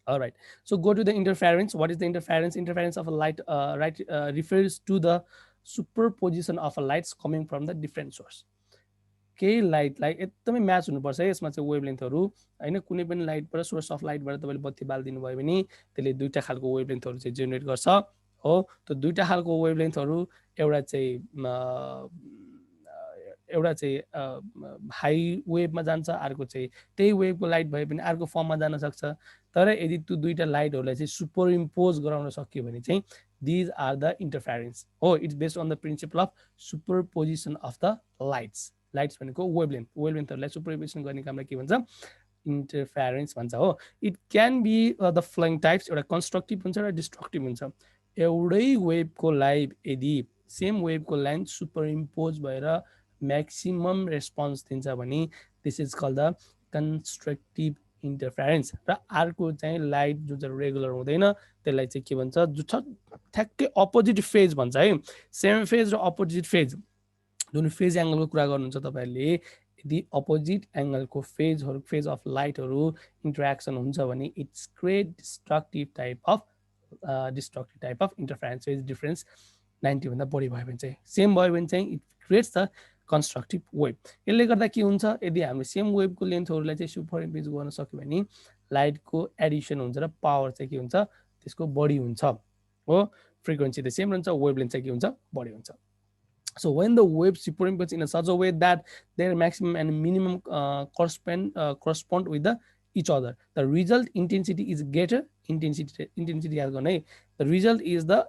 All right. So go to the interference. What is the interference? Interference of a light, right, refers to the superposition of a lights coming from the different source. केही लाइटलाई एकदमै म्याच हुनुपर्छ है यसमा चाहिँ वेभलेन्थहरू होइन कुनै पनि लाइटबाट सोर्स अफ लाइटबाट तपाईँले बत्ती बालिदिनु भयो भने त्यसले दुईवटा खालको वेभलेन्थहरू चाहिँ जेनेरेट गर्छ हो त्यो दुईवटा खालको वेभलेन्थहरू एउटा चाहिँ एउटा चाहिँ हाई वेभमा जान्छ अर्को चाहिँ त्यही वेभको लाइट भए पनि अर्को फर्ममा जान सक्छ तर यदि त्यो दुईवटा लाइटहरूलाई चाहिँ सुपर इम्पोज गराउन सक्यो भने चाहिँ दिज आर द इन्टरफेरेन्स हो it's based on the principle of superposition of the lights lights भनेको वेभलेन्थहरूलाई सुपरपोजिसन गर्ने कामलाई के भन्छ इन्टरफेरेन्स भन्छ हो it can be the following types एउटा कन्स्ट्रक्टिभ हुन्छ र डिस्ट्रक्टिभ हुन्छ एउटै वेभको लाइट यदि सेम वेभको लाइन सुपर इम्पोज भएर म्याक्सिमम रेस्पोन्स दिन्छ भने this is call the constructive interference र अर्को चाहिँ लाइट जुन चाहिँ रेगुलर हुँदैन त्यसलाई चाहिँ के भन्छ जो छ ठ्याक्कै अपोजिट फेज भन्छ है सेम फेज र अपोजिट फेज जुन फेज एङ्गलको कुरा गर्नुहुन्छ तपाईँहरूले यदि अपोजिट एङ्गलको फेज अफ लाइटहरू इन्टरेक्सन हुन्छ भने it's create destructive type of interference phase difference 90 भन्दा बढी भयो भने चाहिँ सेम भयो भने चाहिँ it creates the constructive wave यसले गर्दा के हुन्छ यदि हामीले सेम वेभको लेन्थहरूलाई चाहिँ सुपर इम्पोज गर्न सक्यो भने लाइटको एडिसन हुन्छ र पावर चाहिँ के हुन्छ त्यसको बढी हुन्छ हो फ्रिक्वेन्सी त सेम रहन्छ वेभ लेन्थ चाहिँ के हुन्छ बढी हुन्छ So when the wave superimpose in a such a way that their maximum and minimum correspond with each other, the result intensity is greater. Intensity has gone. The result is the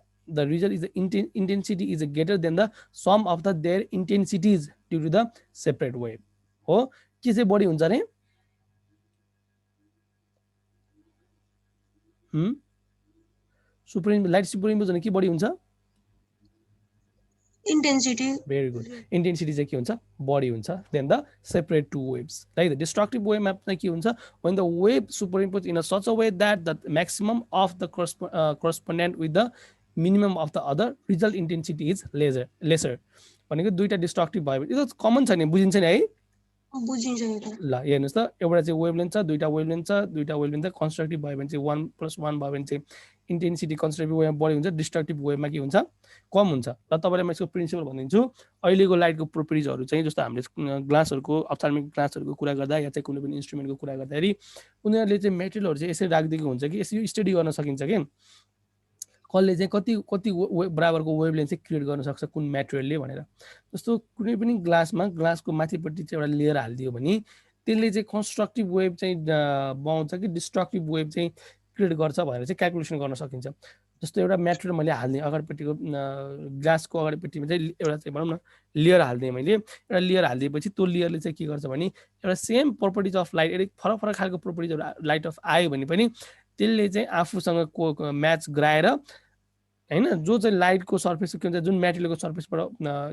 intensity is greater than the sum of their intensities due to the separate wave. हो के चाहिँ बढी हुन्छ रे light सुपरिम्पोज भने के बढी हुन्छ intensity very good intensity चाहिँ के हुन्छ बढी हुन्छ then the separate to waves like the destructive वेभमा चाहिँ के हुन्छ when the wave superimpose in a such a way that the maximum of the correspondent with the minimum of the other result intensity is lesser भनेको दुईटा destructive भयो भने यो त कमन छ नि बुझिन्छ नि है बुझिन्छ ल हेर्नुहोस् त एउटा चाहिँ वेभलेन्थ छ दुईटा वेभलेन्थ कन्स्ट्रक्टिभ भयो भने चाहिँ 1+1 भयो भने चाहिँ इन्टेन्सिटी कन्स्ट्रक्टिभ वेभमा बढी हुन्छ डिस्ट्रक्टिभ वेभमा के हुन्छ कम हुन्छ र तपाईँलाई म यसको प्रिन्सिपल भनिदिन्छु अहिलेको लाइटको प्रोपर्टिजहरू चाहिँ जस्तो हामीले ग्लासहरूको अप्थाल्मिक ग्लासहरूको कुरा गर्दा या चाहिँ कुनै पनि इन्स्ट्रुमेन्टको कुरा गर्दाखेरि उनीहरूले चाहिँ मेटेरियलहरू चाहिँ यसरी राखिदिएको हुन्छ कि यसरी स्टडी गर्न सकिन्छ कि कसले चाहिँ कति कति बराबरको वेभलेन्थ चाहिँ क्रिएट गर्न सक्छ कुन मेटेरियलले भनेर जस्तो कुनै पनि ग्लासको माथिपट्टि चाहिँ एउटा लेयर हालिदियो भने त्यसले चाहिँ कन्स्ट्रक्टिभ वेभ चाहिँ बनाउँछ कि डिस्ट्रक्टिभ वेभ चाहिँ क्रिएट गर्छ भनेर चाहिँ क्यालकुलेसन गर्न सकिन्छ जस्तो एउटा मेटेरियल मैले हाल्ने अगाडिपट्टिको ग्लासको अगाडिपट्टिमा चाहिँ एउटा चाहिँ भनौँ न लेयर हालिदिएँ मैले एउटा लेयर हालिदिएपछि त्यो लेयरले चाहिँ के गर्छ भने एउटा सेम प्रोपर्टिज अफ लाइट यदि फरक फरक खालको प्रोपर्टिजहरू लाइट अफ आयो भने पनि त्यसले चाहिँ आफूसँग म्याच गराएर होइन जो चाहिँ लाइटको सर्फेस के भन्छ जुन मेटेरियलको सर्फेसबाट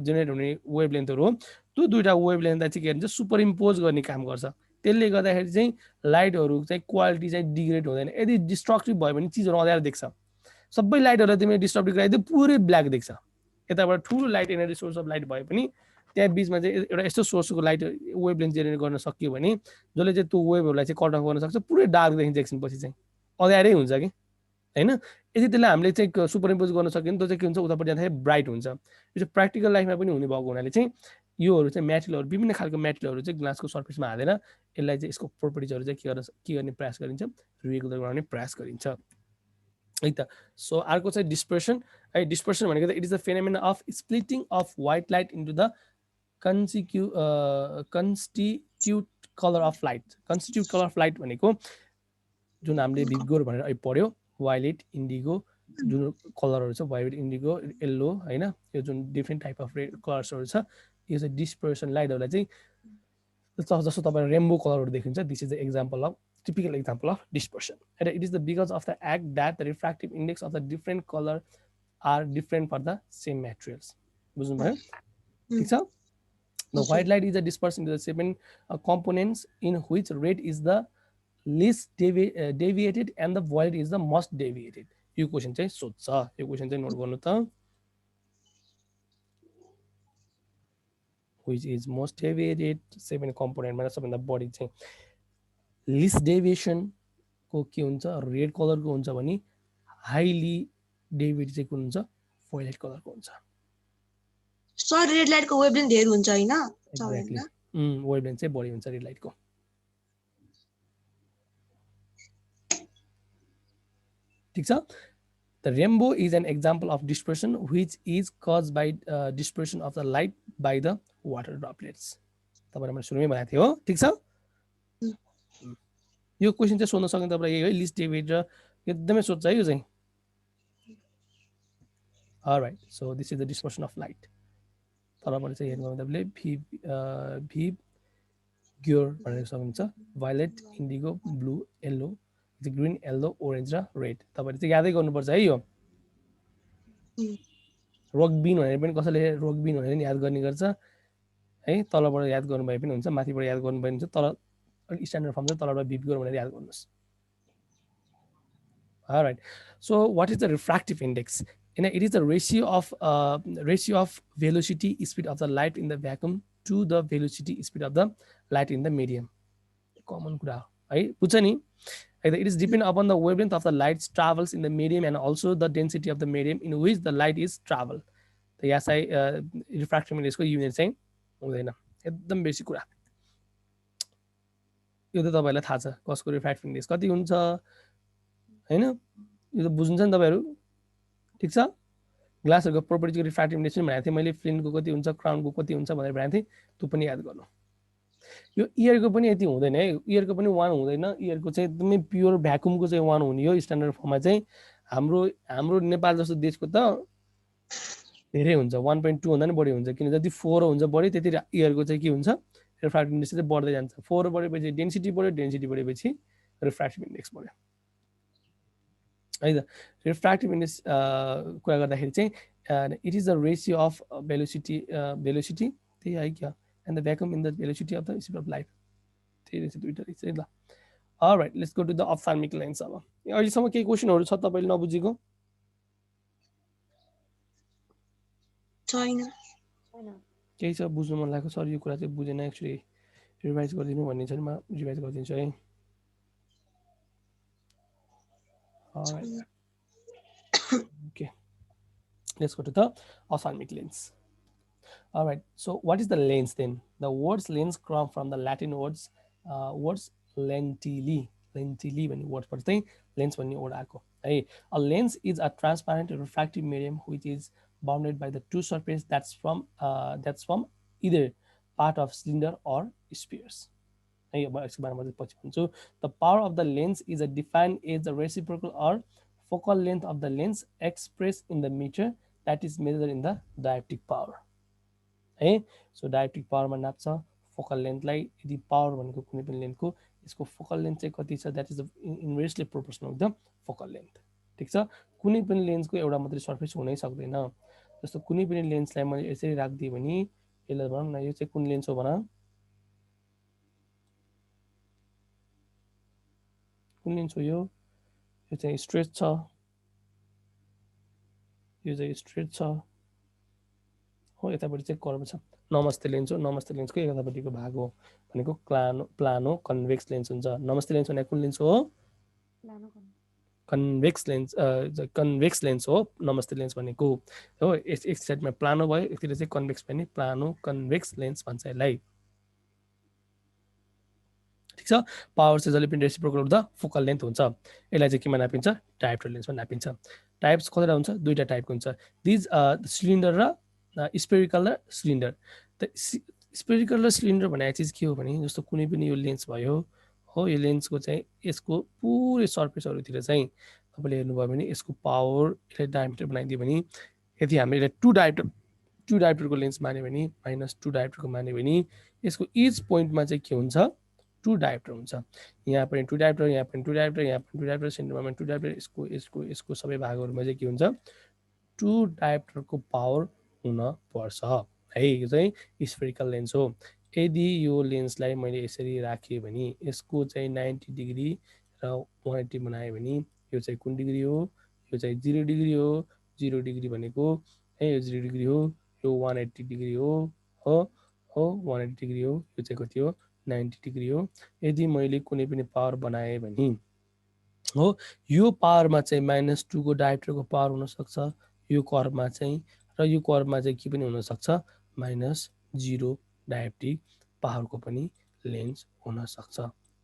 जेनेरेट हुने वेभ लेन्थहरू हो त्यो दुईवटा वेभ लेन्थलाई चाहिँ के भन्छ सुपर इम्पोज गर्ने काम गर्छ त्यसले गर्दाखेरि चाहिँ लाइटहरू चाहिँ क्वालिटी चाहिँ डिग्रेड हुँदैन यदि डिस्ट्रक्टिभ भयो भने चिजहरू अँध्यारो देख्छ सबै लाइटहरूलाई तिमीले डिस्ट्रक्टिभ गराइदियो पुरै ब्ल्याक देख्छ यताबाट ठुलो light energy source of light भए पनि त्यहाँ बिचमा चाहिँ एउटा यस्तो सोर्सको लाइट वेभ लेन्थ जेनेरेट गर्न सकियो भने जसले चाहिँ त्यो वेभहरूलाई चाहिँ कट अफ गर्न सक्छ पुरै डार्क देखिन्छ एकछिनपछि चाहिँ अँध्यारै हुन्छ कि होइन यदि त्यसलाई हामीले चाहिँ सुपर इम्पोज गर्न सक्यो भने त्यो चाहिँ के हुन्छ उतापट्टि जाँदाखेरि ब्राइट हुन्छ यो चाहिँ प्र्याक्टिकल लाइफमा पनि हुने भएको हुनाले चाहिँ योहरू चाहिँ मेटेरियलहरू विभिन्न खालको मेटेरियलहरू चाहिँ ग्लासको सर्फेसमा हालेर यसलाई चाहिँ यसको प्रोपर्टिजहरू चाहिँ के गर्ने प्रयास गरिन्छ रेगुलर बनाउने प्रयास गरिन्छ है त सो अर्को चाहिँ डिस्पर्सन है डिस्पर्सन भनेको त it is the phenomena of splitting of white light into the constitute colour of light constitute colour of light भनेको जुन हामीले भिगोर भनेर अहिले पढ्यो वाइलेट इन्डिगो जुन कलरहरू छ वाइलेट इन्डिगो येल्लो होइन यो जुन डिफ्रेन्ट टाइप अफ कलर्सहरू छ यो चाहिँ डिस्पर्सन लाइटहरूलाई चाहिँ जस्तो तपाईँले रेम्बो कलरहरू देखिन्छ this is the example of typical example of dispersion. And it is because of the act that the refractive index of the different color are different for the same materials. बुझ्नुभयो ठीक छ The white light is dispersed into the 7 components in which red is the least deviated and the violet is the most deviated. यो question चाहिँ सोध्छ यो question चाहिँ note गर्नु त which is most deviated 7 component मा सबभन्दा बढी चाहिँ least deviation को के हुन्छ रेड कलरको हुन्छ भने हाइली डेभिड चाहिँ कुन हुन्छ भोइलेट कलरको हुन्छ सर रेड लाइटको वेभलेन्थ धेरै हुन्छ होइन एक्ज्याक्टली सबैभन्दा वेभलेन्थ चाहिँ बढी हुन्छ रेड लाइटको ठिक छ The rainbow is an example of dispersion which is caused by dispersion of the light by the water droplets. तपाईँलाई मैले सुरुमै भनेको थिएँ हो ठिक छ यो क्वेसन चाहिँ सोध्न सक्ने तपाईँ यही है लिस्ट डेभिड र एकदमै सोध्छ है यो चाहिँ all right so this is the dispersion of light तलबाट चाहिँ हेर्नु तपाईँले भी ग्योर भनेर सक्नुहुन्छ violate indigo blue yellow green yellow orange र रेड तपाईँले चाहिँ यादै गर्नुपर्छ है यो रकबिन भनेर पनि कसैले रकबिन भनेर पनि याद गर्ने गर्छ है तलबाट याद गर्नुभए पनि हुन्छ माथिबाट याद गर्नुभए हुन्छ तल अलिक स्ट्यान्डर्ड फर्म चाहिँ तलबाट भिप गरेर भनेर याद गर्नुहोस् alright so what is the refractive index and it is the ratio of velocity speed of the light in the vacuum to the velocity speed of the light in the medium common कुरा है बुझ्छ नि it is depend upon the wavelength of the light travels in the medium and also the density of the medium in which the light is travel त यहाँ चाहिँ refractive इन्डेक्सको unit चाहिँ हुँदैन एकदम बेसिक कुरा यो त तपाईँलाई थाहा छ कसको रिफ्र्याक्टिभ इन्डेक्स कति हुन्छ हैन यो त बुझ्नुहुन्छ नि तपाईँहरू ठिक छ ग्लासहरूको प्रोपर्टीको रिफ्र्याक्टिभ इन्डेक्स पनि भनेको थिएँ मैले फ्लिन्टको कति हुन्छ क्राउनको कति हुन्छ भनेर भनेको थिएँ त्यो पनि याद गर्नु यो इयरको पनि यति हुँदैन है इयरको पनि 1 हुँदैन इयरको चाहिँ एकदमै प्योर भ्याकुमको चाहिँ 1 हुने हो स्ट्यान्डर्ड फर्ममा चाहिँ हाम्रो हाम्रो नेपाल जस्तो देशको त धेरै हुन्छ 1.2 भन्दा नि बढी हुन्छ किन जति 4 हुन्छ बढी त्यति इयरको चाहिँ के हुन्छ रिफ्र्याक्टिभ इन्डेक्स चाहिँ बढ्दै जान्छ 4 बढेपछि डेन्सिटी बढ्यो डेन्सिटी बढेपछि रिफ्र्याक्टिभ इन्डेक्स बढ्यो है त रिफ्र्याक्टिभ इन्डेक्स कुरा गर्दाखेरि चाहिँ it is the ratio of velocity त्यही है क्या and the vacuum in the velocity of the speed of light त्यही रहेछ दुइटा रहेछ है ल alright let's go to the ophthalmic lens अब अहिलेसम्म केही क्वेसनहरू छ तपाईँले नबुझेको छैन केही छ बुझ्नु मन लागेको सर यो कुरा चाहिँ बुझेन एक्चुली रिभाइज गरिदिनु भन्ने छ नि म रिभाइज गरिदिन्छु है okay let's go to the ophthalmic lens alright so what is the lens then the words lens come from the Latin words lentili भन्ने वर्डबाट चाहिँ लेन्स भन्ने वर्ड आएको है a lens is a transparent refractive medium which is bounded by the two surfaces that's from either part of cylinder or spheres है अब यसको बारेमा चाहिँ पछि भन्छु the power of the lens is defined as the reciprocal or focal length of the lens expressed in the meter that is measured in the dioptric power है so डायोप्ट्रिक पावरमा नाप्छ focal लेन्थलाई यदि power भनेको कुनै पनि लेन्थको यसको फोकल लेन्थ चाहिँ कति छ that is inversely proportional with the focal length ठिक छ कुनै पनि लेन्सको एउटा मात्रै सर्फेस हुनै सक्दैन जस्तो कुनै पनि लेन्सलाई मैले यसरी राखिदिएँ भने यसलाई भनौँ न यो चाहिँ कुन लेन्स हो भन कुन लेन्स हो यो चाहिँ स्ट्रेट छ यो चाहिँ स्ट्रेट छ हो यतापट्टि चाहिँ कर्भ छ नमस्ते लेन्स हो नमस्ते लेन्सको यतापट्टिको भाग हो भनेको प्लानो कन्भेक्स लेन्स हुन्छ नमस्ते लेन्स भनेको कुन लेन्स हो कन्भेक्स लेन्स हो नमस्ते लेन्स भनेको हो एक साइडमा प्लानो भयो एकतिर चाहिँ कन्भेक्स पनि प्लानो कन्भेक्स लेन्स भन्छ यसलाई ठिक छ पावर चाहिँ जहिले पनि रेसिप्रोकल हुँदा फोकल लेन्थ हुन्छ यसलाई चाहिँ केमा नापिन्छ डायोप्टर लेन्समा नापिन्छ टाइप्स कतिवटा हुन्छ दुईटा टाइपको हुन्छ दिज सिलिन्डर र स्पेरिकल र सिलिन्डर त स्पेरिकल र सिलिन्डर भनेको चिज के हो भने जस्तो कुनै पनि यो लेन्स भयो हो यो लेन्सको चाहिँ यसको पुरै सर्फेसहरूतिर चाहिँ तपाईँले हेर्नुभयो भने यसको पावर यसलाई डायमिटर बनाइदियो भने यदि हामीले यसलाई टु डायोप्टरको लेन्स मान्यो भने -2 डायोप्टरको मान्यो भने यसको इच पोइन्टमा चाहिँ के हुन्छ 2 डायोप्टर हुन्छ यहाँ पनि 2 डायोप्टर यहाँ पनि 2 डायोप्टर यहाँ पनि 2 डायोप्टर सेन्टरमा पनि 2 डायोप्टर यसको सबै भागहरूमा चाहिँ के हुन्छ 2 डायोप्टरको पावर हुन पर्छ है यो चाहिँ स्फेरिकल लेन्स हो यदि यो लेन्सलाई मैले यसरी राखेँ भने यसको चाहिँ 90 डिग्री र 180 बनाएँ भने यो चाहिँ कुन डिग्री हो यो चाहिँ 0 डिग्री हो 0 डिग्री भनेको है यो 0 डिग्री हो यो 180 डिग्री हो 180 डिग्री हो यो चाहिँ कति हो 90 डिग्री हो यदि मैले कुनै पनि पावर बनाएँ भने हो। यो पावरमा चाहिँ -2 को डायोप्टरको पावर हुनसक्छ, यो कर्वमा चाहिँ, र यो कर्वमा चाहिँ के पनि हुनसक्छ, -0 डायोप्टिक पावरको पनि लेन्स हुनसक्छ।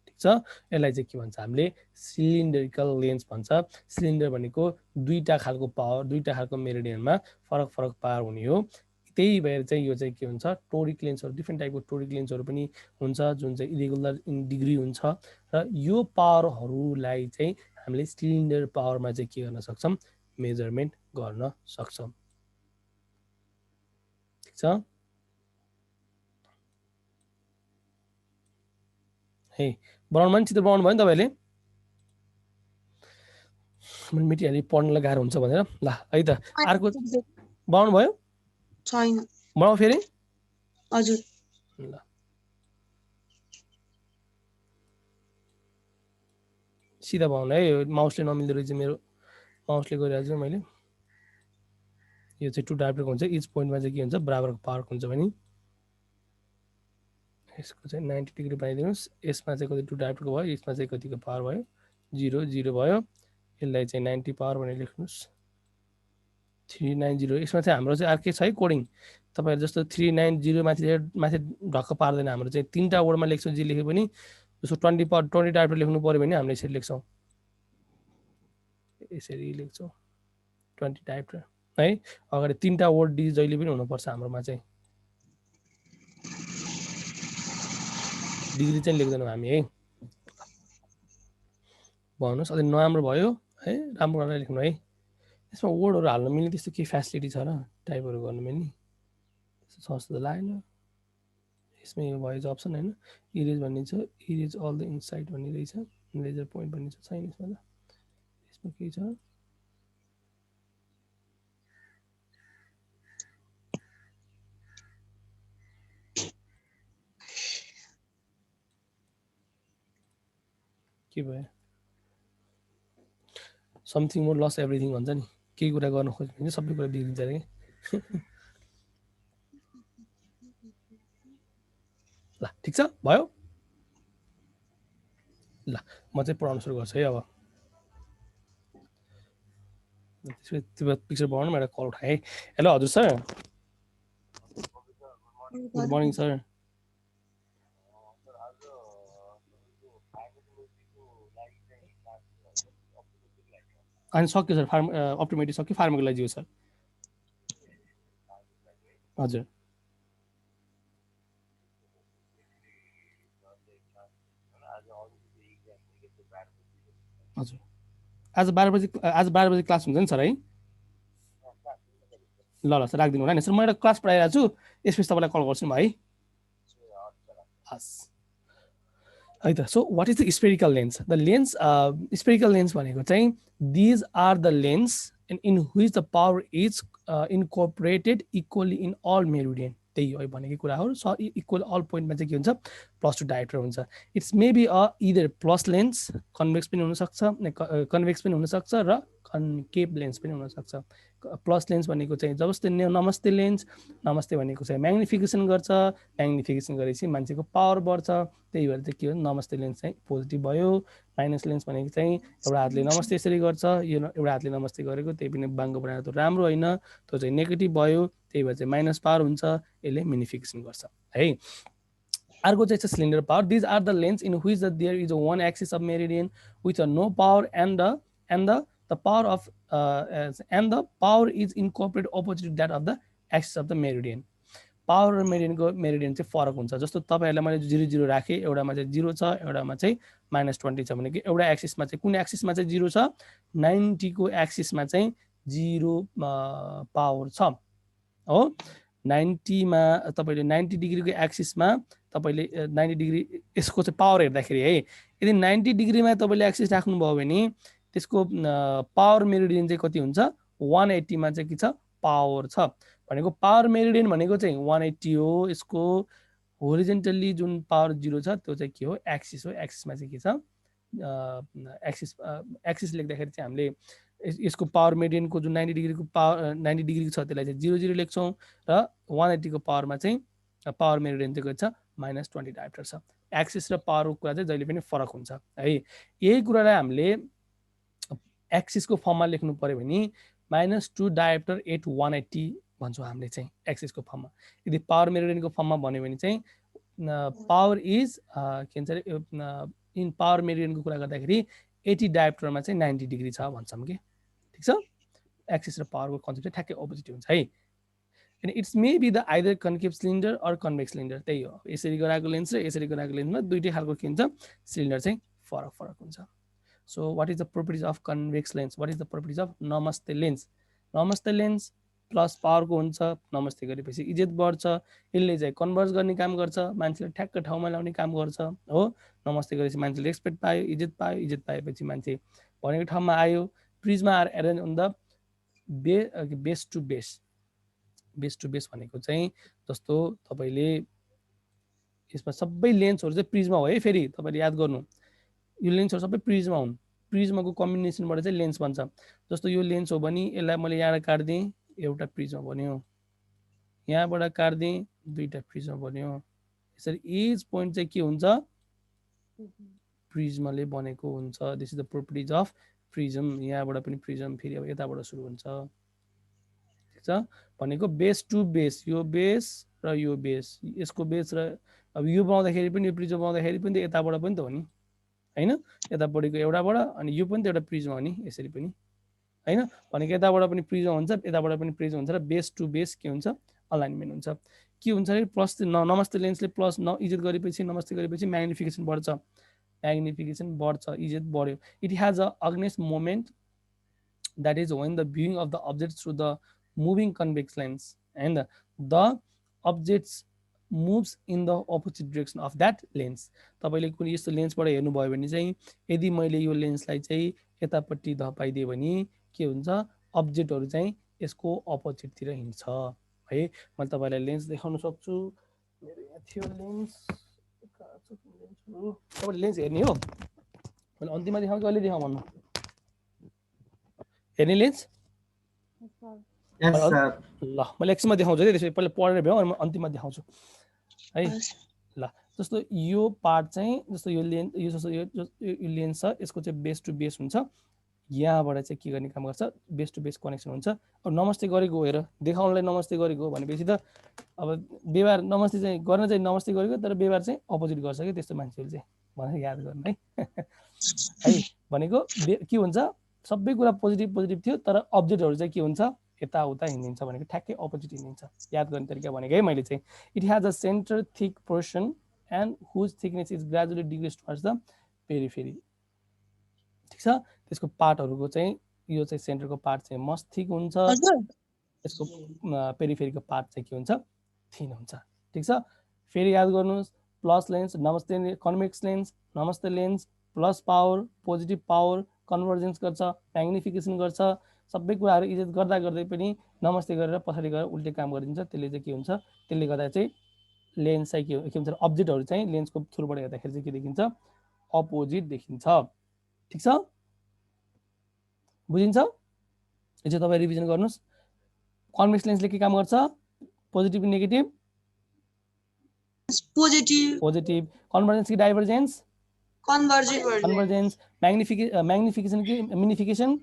ठिक छ। यसलाई चाहिँ के भन्छ हामीले, सिलिन्डरिकल लेन्स भन्छ। सिलिन्डर भनेको दुईवटा खालको पावर, दुईवटा खालको मेरिडियनमा फरक फरक पावर हुने हो। त्यही भएर चाहिँ यो चाहिँ के हुन्छ, टोरिक लेन्सहरू, डिफ्रेन्ट टाइपको टोरिक लेन्सहरू पनि हुन्छ, जुन चाहिँ इरेगुलर इन डिग्री हुन्छ। र यो पावरहरूलाई चाहिँ हामीले सिलिन्डर पावरमा चाहिँ के गर्न सक्छौँ, मेजरमेन्ट गर्न सक्छौँ। ठिक छ। है बनाउनु भयो नि, चित्र बनाउनु भयो नि तपाईँले, मेटिहाल्यो पढ्नलाई गाह्रो हुन्छ भनेर। ल है त, अर्को बनाउनु भयो, छैन। बनाऊ फेरि। हजुर। ल सिधा बनाउनु है, यो माउसले नमिल्दो रहेछ, मेरो माउसले गरिरहेको छु मैले। यो चाहिँ 2 डायोप्टरको हुन्छ, इच पोइन्टमा चाहिँ के हुन्छ, बराबरको पावरको हुन्छ भने यसको चाहिँ 90 डिग्री बनाइदिनुहोस्। यसमा चाहिँ कति 2 डायोप्टरको भयो, यसमा चाहिँ कतिको पावर भयो, 0 0 भयो। यसलाई चाहिँ 90 पावर भनेर लेख्नुहोस्, 390। यसमा चाहिँ हाम्रो चाहिँ अर्कै छ है कोडिङ, तपाईँहरू जस्तो 390 माथि ढक्क पार्दैन। हाम्रो चाहिँ 3टा वर्डमा लेख्छौँ, जे लेखे पनि। जस्तो 20 डायोप्टर लेख्नु पऱ्यो भने हामीले यसरी लेख्छौँ, यसरी लेख्छौँ 20 डायोप्टर है। अगाडि 3टा वर्ड डी जहिले पनि हुनुपर्छ हाम्रोमा चाहिँ, डिग्री चाहिँ लेख्दैनौँ हामी है। भन्नुहोस्, अझै नराम्रो भयो है, राम्रो गरेर लेख्नु है। यसमा वर्डहरू हाल्न मिल्ने त्यस्तो केही फेसिलिटी छ र टाइपहरू गर्नु मिल्ने, त्यस्तो सस्तो त लागेन। यसमा यो भयो अप्सन होइन, इरेज भन्ने छ, इरेज अल द इनसाइड भन्ने रहेछ, लेजर पोइन्ट भन्ने छ, छैन यसमा त। यसमा के छ, के भयो, समथिङ मोर लस एभ्रिथिङ भन्छ नि, केही कुरा गर्न खोज्यो भने सबै कुरा बिग्रिन्छ अरे कि। ल ठिक छ, भयो। ल म चाहिँ पढाउनु सुरु गर्छु है अब। त्यसपछि पिक्चर बनाउनु, म एउटा कल उठाएँ है। हेलो हजुर सर, गुड मर्निङ सर। अनि सक्यो सर, अप्टोमेट्री सक्यो, फार्माकोलोजी हो सर। हजुर हजुर, आज 12 बजी क्लास हुन्छ नि सर है। ल ल सर, राखिदिनु होला नि सर, म एउटा क्लास पढाइरहेको छु, यसपछि तपाईँलाई कल गर्छु नि है। हस् है त। So what is the spherical lens, the lens, spherical lens भनेको चाहिँ these are the lens and in which the power is incorporated equally in all meridian. त्यही हो भनेकै कुरा हो। स इक्वल अल पोइन्टमा चाहिँ के हुन्छ, +2 डायोप्टर हुन्छ। It's maybe either plus lens, convex पनि हुनसक्छ, कन्भेक्स पनि हुनसक्छ, र कन्केभ लेन्स पनि हुनसक्छ। प्लस लेन्स भनेको चाहिँ जस्तै नमस्ते लेन्स, नमस्ते भनेको चाहिँ म्याग्निफिकेसन गर्छ, म्याग्निफिकेसन गरेपछि मान्छेको पावर बढ्छ। त्यही भएर चाहिँ के हो, नमस्ते लेन्स चाहिँ पोजिटिभ भयो। माइनस लेन्स भनेको चाहिँ एउटा हातले नमस्ते यसरी गर्छ, यो एउटा हातले नमस्ते गरेको, त्यही पनि बाङ्गो बनाएर त राम्रो होइन, त्यो चाहिँ नेगेटिभ भयो। त्यही भएर चाहिँ माइनस पावर हुन्छ, यसले मिनिफिकेसन गर्छ है। अर्को चाहिँ छ cylinder power. These are the lens in which there is a one axis of meridian with a no power and the power of and the power is incorporate opposite that of the axis of the meridian. Power र meridian चाहिँ फरक हुन्छ। जस्तो तपाईँहरूलाई मैले 0 0 राखेँ, एउटामा चाहिँ 0 छ, एउटामा चाहिँ -20 छ भने कि एउटा एक्सिसमा चाहिँ, कुन एक्सिसमा चाहिँ 0 छ, 90 को एक्सिसमा चाहिँ 0 पावर छ हो। 90 मा तपाईँले 90 डिग्रीको एक्सिसमा तपाईँले 90 डिग्री, यसको चाहिँ पावर हेर्दाखेरि है, यदि 90 डिग्रीमा तपाईँले एक्सिस राख्नुभयो भने त्यसको पावर मेरिडियन चाहिँ कति हुन्छ, 180 मा चाहिँ के छ, पावर छ। भनेको पावर मेरिडियन भनेको चाहिँ 180 हो। यसको होरिजेन्टल्ली जुन पावर 0 छ त्यो चाहिँ के हो, एक्सिस हो। एक्सिसमा चाहिँ के छ, एक्सिस लेख्दाखेरि चाहिँ हामीले यसको पावर मेरिडियनको जुन 90 डिग्रीको पावर 90 डिग्रीको छ त्यसलाई चाहिँ 0 0 लेख्छौँ, र 180 को पावरमा चाहिँ पावर मेरिडियन चाहिँ कति छ, -20 डायोप्टर छ। एक्सिस र पावरको कुरा चाहिँ जहिले पनि फरक हुन्छ है। यही कुरालाई हामीले एक्सिसको फर्ममा लेख्नु पर्यो भने -2 डायोप्टर एट 180 भन्छौँ हामीले चाहिँ एक्सिसको फर्ममा। यदि पावर मेरिडियनको फर्ममा भन्यो भने चाहिँ पावर इज के भन्छ अरे इन पावर मेरिडियनको कुरा गर्दाखेरि 80 डायोप्टरमा चाहिँ 90 डिग्री छ भन्छौँ कि। ठिक छ, एक्सिस र पावरको कन्सेप्ट चाहिँ ठ्याक्कै अपोजिट हुन्छ है। अनि it's may be the either concave cylinder or convex cylinder, त्यही हो। यसरी गराएको लेन्स र यसरी गराएको लेन्समा दुईटै खालको के हुन्छ, सिलिन्डर चाहिँ फरक फरक हुन्छ। So what is the properties of convex lens, what is the properties of नमस्ते लेन्स? नमस्ते लेन्स प्लस पावरको हुन्छ, नमस्ते गरेपछि इज्जत बढ्छ, यसले चाहिँ कन्भर्स गर्ने काम गर्छ, मान्छेले ठ्याक्क ठाउँमा ल्याउने काम गर्छ हो। नमस्ते गरेपछि मान्छेले रेस्पेक्ट पायो, इज्जत पायो, इज्जत पाएपछि मान्छे भनेको ठाउँमा आयो। प्रिजमा are arrange on the base to base. Base to base भनेको चाहिँ जस्तो तपाईँले यसमा सबै लेन्सहरू चाहिँ प्रिजमा हो है। फेरि तपाईँले याद गर्नु, यो लेन्सहरू सबै प्रिजमा हुन्, प्रिजमाको कम्बिनेसनबाट चाहिँ लेन्स बन्छ। जस्तो यो लेन्स हो भने यसलाई मैले यहाँबाट काट्दिएँ, एउटा प्रिजमा बन्यो, यहाँबाट काट्दिएँ, दुईवटा प्रिजमा बन्यो। यसरी इच पोइन्ट चाहिँ के हुन्छ, प्रिजमले बनेको हुन्छ। This is the properties of prism. यहाँबाट पनि प्रिजम, फेरि अब यताबाट सुरु हुन्छ। ठिक छ, भनेको बेस टु बेस, यो बेस र यो बेस, यसको बेस र अब यो बनाउँदाखेरि पनि, यो प्रिजम बनाउँदाखेरि पनि त यताबाट पनि त हो नि होइन, यतापट्टिको एउटाबाट, अनि यो पनि त एउटा प्रिजम हो नि यसरी पनि होइन। भनेको यताबाट पनि प्रिजम हुन्छ, यताबाट पनि प्रिजम हुन्छ, र बेस टु बेस के हुन्छ, अलाइनमेन्ट हुन्छ। के हुन्छ अरे प्लस नमस्ते लेन्सले प्लस इज्जत गरेपछि, नमस्ते गरेपछि म्याग्निफिकेसन बढ्छ, म्याग्निफिकेसन बढ्छ, इज्जत बढ्यो। It has a against moment, that is when the viewing of the object through the moving convex lens and the objects moves in the opposite direction of that lens। तपाईले कुनै यस्तो लेन्सबाट हेर्नुभयो भने चाहिँ यदि मैले यो लेन्सलाई चाहिँ यतापट्टि धपाइदिएँ भने के हुन्छ, अब्जेक्टहरू चाहिँ यसको अपोजिटतिर हिँड्छ है। मैले तपाईँलाई लेन्स देखाउन सक्छु, मेरो यहाँ थियो लेन्स, तपाईँले लेन्स हेर्ने हो, मैले अन्तिममा देखाउँ कि अहिले देखाउँ भन्नु, हेर्ने लेन्स? ल मैले एकछिनमा देखाउँछु है, त्यसपछि पहिला पढेर भ्याउँ अनि म अन्तिममा देखाउँछु है। ल जस्तो यो पार्ट चाहिँ, जस्तो यो लेन्स, यो जस्तो यो लेन्स छ, यसको चाहिँ बेस टु बेस हुन्छ, यहाँबाट चाहिँ के गर्ने काम गर्छ, बेस टु बेस कनेक्सन हुन्छ। अब नमस्ते गरेको हेर, देखाउनलाई नमस्ते गरेको भनेपछि त अब व्यवहार नमस्ते चाहिँ गर्न चाहिँ नमस्ते गरेको, तर व्यवहार चाहिँ अपोजिट गर्छ कि त्यस्तो मान्छेहरू चाहिँ, भनेर याद गर्नु है। है भनेको के हुन्छ, सबै कुरा पोजिटिभ पोजिटिभ थियो, तर अब्जेक्टहरू चाहिँ के हुन्छ, यताउता हिँडिन्छ भनेको ठ्याक्कै अपोजिट हिँडिन्छ। याद गर्ने तरिका भनेको है मैले चाहिँ, it has a centre thick portion and whose thickness is gradually decrease towards the periphery. ठिक छ, त्यसको पार्टहरूको चाहिँ यो चाहिँ सेन्टरको पार्ट चाहिँ मस्ट थिक हुन्छ, त्यसको पेरिफेरीको पार्ट चाहिँ के हुन्छ, थिन हुन्छ। ठिक छ, फेरि याद गर्नुहोस्, प्लस लेन्स नमस्ते कन्भेक्स लेन्स, नमस्ते lens plus power, positive power, convergence गर्छ, म्याग्निफिकेसन गर्छ, सबै कुराहरू इज्जत गर्दा गर्दै पनि नमस्ते गरेर पछाडि गएर उल्टे काम गरिदिन्छ। त्यसले चाहिँ के हुन्छ, त्यसले गर्दा चाहिँ लेन्स चाहिँ के भन्छ, अब्जेक्टहरू चाहिँ लेन्सको थ्रुबाट हेर्दाखेरि चाहिँ के देखिन्छ, अपोजिट देखिन्छ। ठिक छ, बुझिन्छ? यो चाहिँ तपाईँ रिभिजन गर्नुहोस्। कन्भेक्स लेन्सले के काम गर्छ, positive negative, positive, positive, convergence कि डाइभर्जेन्स, कन्भर्जेन्स, म्याग्निफिकेसन कि मिनिफिकेसन,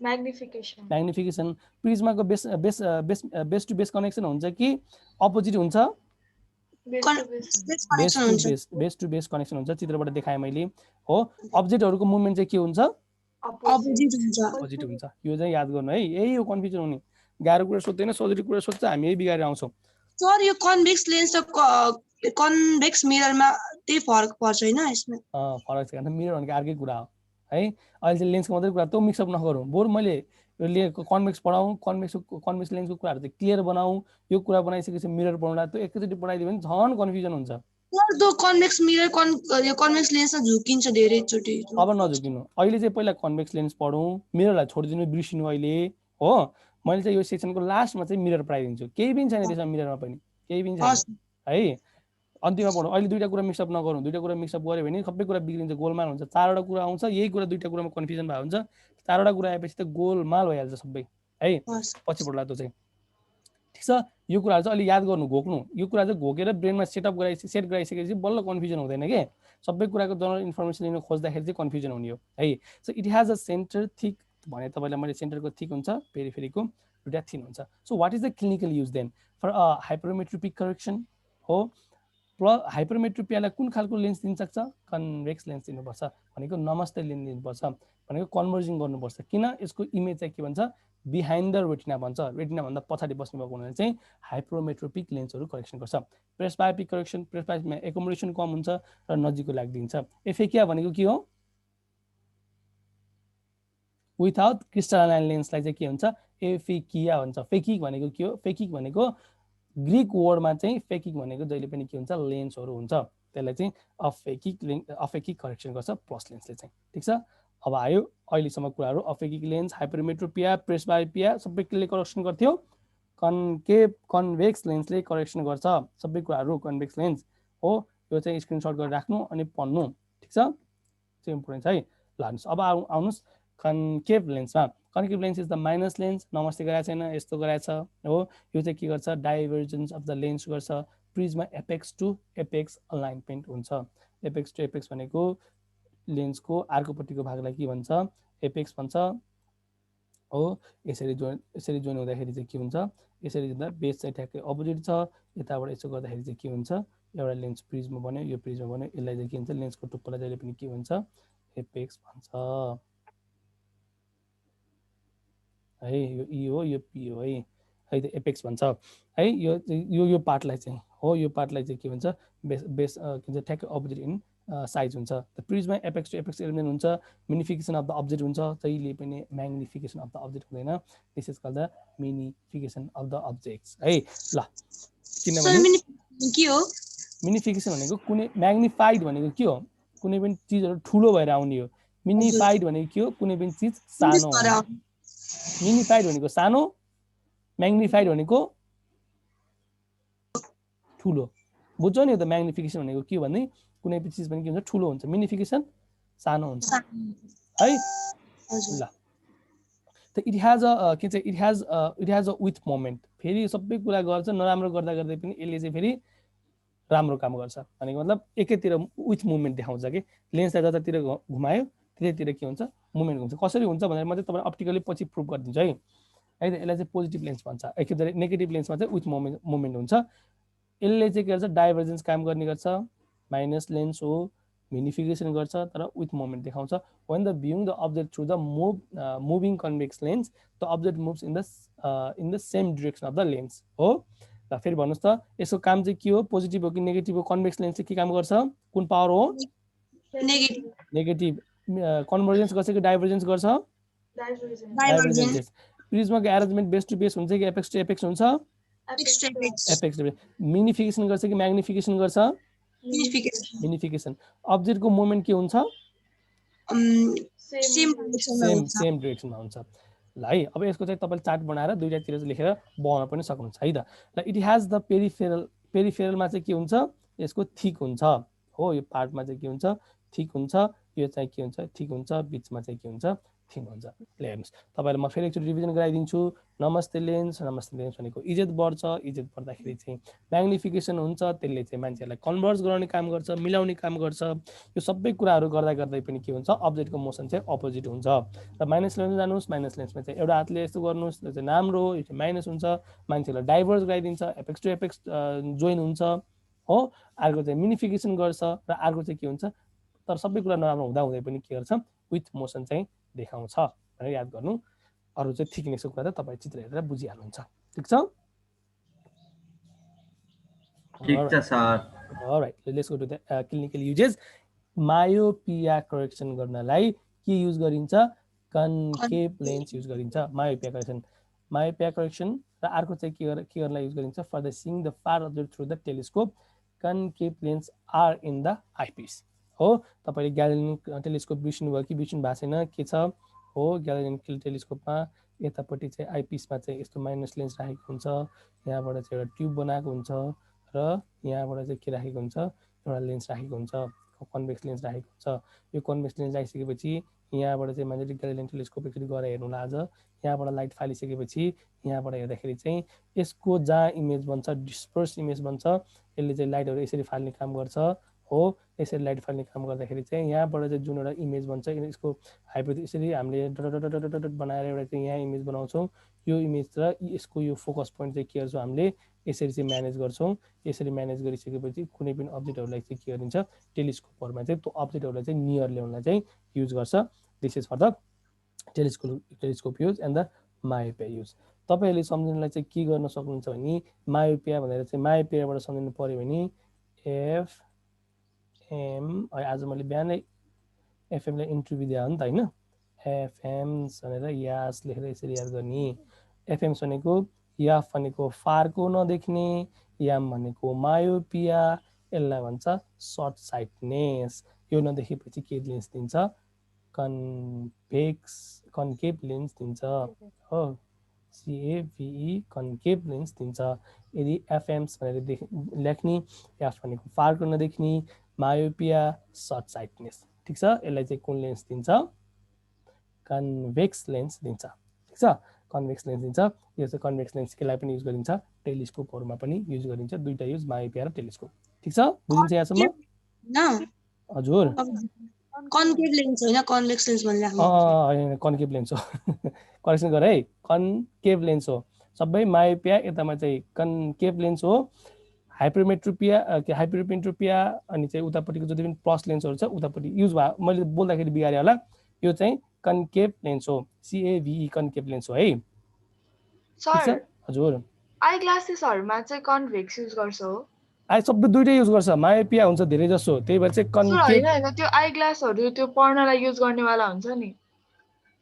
म्याग्निफिकेसन। प्रिज्माको base base base base to base connection हुन्छ कि अपोजिट हुन्छ, बेस टु बेस कनेक्सन हुन्छ। चित्रबाट देखाएँ मैले हो। अब्जेक्टहरूको मुभमेन्ट चाहिँ के हुन्छ, अपोजिट हुन्छ। यो चाहिँ याद गर्नु है, यही हो कन्फ्युजन हुने। गाह्रो कुरा सोध्दैन, सजिलो कुरा सोध्छ, हामी यही बिगारेर आउँछौँ। सर यो कन्भेक्स लेन्स र कन्भेक्स मिररमा त्यही फरक पर्छ हैन यसमा? फरक छ, मिरर भनेको अर्कै कुरा हो है। अहिले चाहिँ लेन्सको मात्रै कुरा, त्यो मिक्सअप नगरौँ, बरु मैले यो कन्भेक्स पढाउँ, कन्भेक्स लेन्सको कुराहरू चाहिँ क्लियर बनाऊ। यो कुरा बनाइसकेपछि मिरर पढाउँदा त्यो एकैचोटि पढाइदियो भने झन् कन्फ्युजन हुन्छ। त्यो कन्भेक्स मिरर यो कन्भेक्स लेन्समा झुकिन्छ धेरैचोटि। अब नझुकिनु, अहिले चाहिँ पहिला कन्भेक्स लेन्स पढौँ, मिररलाई छोडिदिनु, बिर्सिनु अहिले हो। मैले चाहिँ यो सेक्सनको लास्टमा चाहिँ मिरर पढाइदिन्छु, केही पनि छैन त्यसमा, मिररमा पनि केही पनि छैन है। अन्तिममा पढौँ, अहिले दुईवटा कुरा मिक्सअप नगरौँ। दुईवटा कुरा मिक्सअप गऱ्यो भने सबै कुरा बिग्रिन्छ, गोलमाल हुन्छ। चारवटा कुरा आउँछ, यही कुरा दुईवटा कुरामा कन्फ्युजन भएको हुन्छ। चारवटा कुरा आएपछि त गोलमाल भइहाल्छ सबै है, पछि पढ्ला त्यो चाहिँ। ठिक छ, यो कुराहरू चाहिँ अलि याद गर्नु, घोक्नु, यो कुरा चाहिँ घोकेर ब्रेनमा सेट गराइसकेपछि बल्ल कन्फ्युजन हुँदैन के, सबै कुराको जनरल इन्फर्मेसन लिन खोज्दाखेरि चाहिँ कन्फ्युजन हुने हो है। So it has a centre thick भने तपाईँलाई मैले सेन्टरको थिक हुन्छ, पेरिफेरीको दुइटा थिन हुन्छ। So what is the clinical use then for hypermetropic correction हो। हाइपरमेट्रोपियालाई कुन खालको लेन्स दिन सक्छ, कन्भेक्स लेन्स दिनुपर्छ भनेको, नमस्ते लेन्स दिनुपर्छ भनेको, कन्भर्जिङ गर्नुपर्छ। किन, यसको इमेज चाहिँ के भन्छ, बिहाइन्ड द रेटिना भन्छ, रेटिनाभन्दा पछाडि बस्नु भएको हुनाले चाहिँ हाइपरमेट्रोपिक लेन्सहरू करेक्सन गर्छ। प्रेसबायोपिक करेक्सन, प्रेसबायोपिकमा एकोमोडेसन कम हुन्छ र नजिकको लागिदिन्छ। एफेकिया भनेको के हो, विथआउट क्रिस्टलाइन लेन्सलाई चाहिँ के हुन्छ, एफेकिया भन्छ। फेकिक भनेको के हो, फेकिक भनेको ग्रीक वर्डमा चाहिँ फेकिक भनेको जहिले पनि के हुन्छ, लेन्सहरू हुन्छ, त्यसलाई चाहिँ अफेकिक करेक्सन गर्छ प्लस लेन्सले चाहिँ। ठिक छ, अब आयो अहिलेसम्म कुराहरू, अफेकिक लेन्स, हाइपरमेट्रोपिया, प्रेसबायोपिया सबै केले करेक्सन गर्थ्यो, कन्भेक्स लेन्सले करेक्सन गर्छ सबै कुराहरू, कन्भेक्स लेन्स हो। यो चाहिँ स्क्रिनसट गरेर राख्नु अनि पढ्नु। ठिक छ, त्यो इम्पोर्टेन्ट है। ल अब आउनुहोस् कन्केभ लेन्समा। Concave lens is the minus lens, नमस्ते गराएको छैन, यस्तो गराएको छ हो। यो चाहिँ के गर्छ, डाइभर्जेन्स अफ द लेन्स गर्छ, प्रिजमा एपेक्स टु एपेक्स अलाइनमेन्ट हुन्छ। एपेक्स टु एपेक्स भनेको लेन्सको अर्कोपट्टिको भागलाई के भन्छ, एपेक्स भन्छ हो। यसरी जोइन हुँदाखेरि चाहिँ के हुन्छ, यसरी हुँदा बेस चाहिँ ठ्याक्कै अपोजिट छ, यताबाट यसो गर्दाखेरि चाहिँ के हुन्छ, एउटा लेन्स प्रिजमा बन्यो, यो प्रिजमा बन्यो, यसलाई चाहिँ के हुन्छ, लेन्सको टुप्पोलाई जहिले पनि के भन्छ, एपेक्स भन्छ है। यो ई हो, यो पी हो है, है त एपेक्स भन्छ है। यो पार्टलाई चाहिँ हो, यो पार्टलाई चाहिँ के भन्छ, बेस के भन्छ, ठ्याक्कै अपोजिट इन साइज हुन्छ। त प्रिजमा एपेक्स टु एपेक्स एलिमेन्ट हुन्छ, मिनिफिकेसन अफ द अब्जेक्ट हुन्छ, जहिले पनि म्याग्निफिकेसन अफ द अब्जेक्ट हुँदैन, this is called the minification of the objects है। ल किनभने के हो, मिनिफिकेसन भनेको कुनै, म्याग्निफाइड भनेको के हो, कुनै पनि चिजहरू ठुलो भएर आउने हो। मिनिफाइड भनेको के हो, कुनै पनि चिज सानो हो। मिनिफाइड भनेको सानो, म्याग्निफाइड भनेको ठुलो, बुझ्छौ नि। त म्याग्निफिकेसन भनेको के भने, कुनै पनि चिज पनि के हुन्छ, ठुलो हुन्छ, मिनिफिकेसन सानो हुन्छ है। ल त इट हेज अ के चाहिँ, it has a with moment, फेरि सबै कुरा गर्छ, नराम्रो गर्दा गर्दै पनि यसले चाहिँ फेरि राम्रो काम गर्छ भनेको मतलब एकैतिर विथ मुभमेन्ट देखाउँछ कि, लेन्सलाई जतातिर घुमायो त्यतैतिर के हुन्छ, मुभमेन्ट हुन्छ। कसरी हुन्छ भनेर म चाहिँ तपाईँ अप्टिकली पछि प्रुभ गरिदिन्छु है। है त यसलाई चाहिँ पोजिटिभ लेन्स भन्छ, एकैचोटि नेगेटिभ लेन्समा चाहिँ विथ मुभमेन्ट हुन्छ। यसले चाहिँ के गर्छ, डाइभर्जेन्स काम गर्ने गर्छ, माइनस लेन्स हो, मिनिफिकेसन गर्छ तर विथ मुभमेन्ट देखाउँछ। when the viewing the object through the moving convex lens, the object moves in the same direction of the lens हो। ल फेरि भन्नुहोस् त, यसको काम चाहिँ के हो, पोजिटिभ हो कि नेगेटिभ हो, कन्भेक्स लेन्स चाहिँ के काम गर्छ, कुन पावर हो, नेगेटिभ। कन्भर्जेन्स गर्छ कि डाइभर्जेन्स गर्छ, डाइभर्जेन्स गर्छ। प्रिज्माको एरेन्जमेन्ट बेस टु बेस हुन्छ कि एपेक्स टु एपेक्स हुन्छ, एपेक्स टु एपेक्स। मिनिफिकेसन गर्छ कि म्याग्निफिकेसन गर्छ, मिनिफिकेसन। अब्जेक्टको मुभमेन्ट के हुन्छ, सेम डिरेक्सनमा हुन्छ। ल है, अब यसको चाहिँ तपाईँले चार्ट बनाएर दुईटातिर लेखेर बनाउन पनि सक्नुहुन्छ है त। ल इट हेज द पेरिफेरलमा चाहिँ के हुन्छ, यसको थिक हुन्छ हो, यो पार्टमा चाहिँ के हुन्छ, थिक हुन्छ, यो चाहिँ के हुन्छ, थिक हुन्छ, बिचमा चाहिँ के हुन्छ, थिन हुन्छ। ल हेर्नुहोस्, तपाईँलाई म फेरि एकचोटि रिभिजन गराइदिन्छु। नमस्ते लेन्स भनेको इज्जत बढ्छ, इज्जत बढ्दाखेरि चाहिँ म्याग्निफिकेसन हुन्छ, त्यसले चाहिँ मान्छेहरूलाई कन्भर्स गराउने काम गर्छ, मिलाउने काम गर्छ। यो सबै कुराहरू गर्दा गर्दै पनि के हुन्छ, अब्जेक्टको मोसन चाहिँ अपोजिट हुन्छ। र माइनस लेन्स जानुहोस्, माइनस लेन्समा चाहिँ एउटा हातले यस्तो गर्नुहोस्, त्यो चाहिँ राम्रो, यो चाहिँ माइनस हुन्छ, मान्छेलाई डाइभर्स गराइदिन्छ, एपेक्स टु एपेक्स जोइन हुन्छ हो। अर्को चाहिँ मिनिफिकेसन गर्छ र अर्को चाहिँ के हुन्छ, तर सबै कुरा नराम्रो हुँदा हुँदै पनि के गर्छ, विथ मोसन चाहिँ देखाउँछ भनेर याद गर्नु। अरू चाहिँ थिकनेसको कुरा त तपाईँ चित्र हेरेर बुझिहाल्नुहुन्छ। ठिक छ, alright, let's go to the clinical uses. Myopia correction गर्नलाई के युज गरिन्छ, कन्केभ लेन्स युज गरिन्छ मायोपिया करेक्सन। मायोपिया करेक्सन र अर्को चाहिँ के गर्नलाई युज गरिन्छ, for the seeing the far object through the telescope, concave lens are in the eyepiece हो। तपाईँले ग्यालेनिक टेलिस्कोप बिर्सिनु भयो कि बिर्सिनु भएको छैन, के छ हो, ग्यालेनिक टेलिस्कोपमा यतापट्टि चाहिँ आइपिसमा चाहिँ यस्तो माइनस लेन्स राखेको हुन्छ, यहाँबाट चाहिँ एउटा ट्युब बनाएको हुन्छ र यहाँबाट चाहिँ के राखेको हुन्छ, एउटा लेन्स राखेको हुन्छ, कन्भेक्स लेन्स राखेको हुन्छ। यो कन्भेक्स लेन्स राखिसकेपछि यहाँबाट चाहिँ म्याग्नेटिक ग्यालिलियम टेलिस्कोप एकचोटि गएर हेर्नु आज यहाँबाट लाइट फालिसकेपछि यहाँबाट हेर्दाखेरि चाहिँ यसको जहाँ इमेज बन्छ डिस्पर्स इमेज बन्छ यसले चाहिँ लाइटहरू यसरी फाल्ने काम गर्छ हो यसरी लाइट फाल्ने काम गर्दाखेरि चाहिँ यहाँबाट चाहिँ जुन एउटा इमेज बन्छ यसको हाइपर यसरी हामीले डट बनाएर एउटा चाहिँ यहाँ इमेज बनाउँछौँ यो इमेज र यसको यो फोकस पोइन्ट चाहिँ के गर्छौँ हामीले यसरी चाहिँ म्यानेज गर्छौँ यसरी म्यानेज गरिसकेपछि कुनै पनि अब्जेक्टहरूलाई चाहिँ के गरिन्छ टेलिस्कोपहरूमा चाहिँ त्यो अब्जेक्टहरूलाई चाहिँ नियर ल्याउनलाई चाहिँ युज गर्छ this is for the telescope use and the myopia use तपाईँहरूले सम्झिनलाई चाहिँ के गर्न सक्नुहुन्छ भने मायोपिया भनेर चाहिँ मायोपियाबाट सम्झिनु पऱ्यो भने एफएम आज मैले बिहानै एफएमलाई इन्टरभ्यू दिए हो नि त होइन एफएम्स भनेर यास लेखेर यसरी याद गर्ने एफएम्स भनेको याफ भनेको फारको नदेख्ने याम भनेको मायोपिया यसलाई भन्छ सर्ट साइटनेस यो नदेखेपछि के लेन्स दिन्छ कन्केभ लेन्स दिन्छ हो CAVE कन्केभ लेन्स दिन्छ यदि एफएम्स भनेर लेख्ने एफ भनेको फारको नदेख्ने मायोपिया सर्ट साइटनेस ठिक छ यसलाई चाहिँ कुन लेन्स दिन्छ कन्भेक्स लेन्स दिन्छ ठिक छ कन्भेक्स लेन्स दिन्छ यो चाहिँ कन्भेक्स लेन्स केलाई पनि युज गरिन्छ टेलिस्कोपहरूमा पनि युज गरिन्छ दुईटा युज मायोपिया र टेलिस्कोप ठिक छ बुझिन्छ यहाँसम्म हजुर कन्केभ लेन्स होइन कन्भेक्स लेन्स भनिराख्नु होइन कन्केभ लेन्स हो करेक्सन गर है कन्केभ लेन्स हो सबै मायोपिया यतामा चाहिँ कन्केभ लेन्स हो हाइपरमेट्रोपिया हाइपरमेट्रोपिया अनि चाहिँ उतापट्टिको जति पनि प्लस लेन्सहरू छ उतापट्टि युज भयो मैले बोल्दाखेरि बिगारे होला यो चाहिँ कन्केभ लेन्स हो CAVE कन्केभ लेन्स हो है सर हजुर आई ग्लासेसहरुमा चाहिँ कन्भेक्स युज गर्छ हो आई सबै दुईटै युज गर्छ मायोपिया हुन्छ धेरै जसो त्यही भएर चाहिँ कन्केभ हैन त्यो आई ग्लासहरु त्यो पढ्नलाई युज गर्नेवाला हुन्छ नि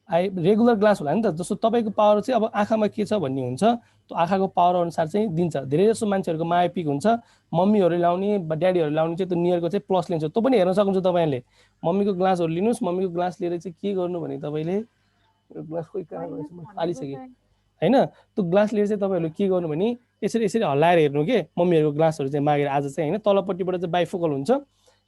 आई रेगुलर ग्लास होला नि त जस्तो तपाईँको पावर चाहिँ अब आँखामा के छ भन्ने हुन्छ त्यो आँखाको पावर अनुसार चाहिँ दिन्छ धेरै जसो मान्छेहरूको मायोपिक हुन्छ मम्मीहरूले लाउने ड्याडीहरूले लाउने चाहिँ त्यो नियरको चाहिँ प्लस लेन्स हो त्यो पनि हेर्न सक्नुहुन्छ तपाईँले मम्मीको ग्लासहरू लिनुहोस् मम्मीको ग्लास लिएर चाहिँ के गर्नु भने तपाईँले ग्लास खोइ कहाँ गएछ मैले फालिसकेँ होइन त्यो ग्लास लिएर चाहिँ तपाईँहरूले के गर्नु भने यसरी यसरी हल्लाएर हेर्नु के मम्मीहरूको ग्लासहरू चाहिँ मागेर आज चाहिँ होइन तलपट्टिबाट चाहिँ बाइफोकल हुन्छ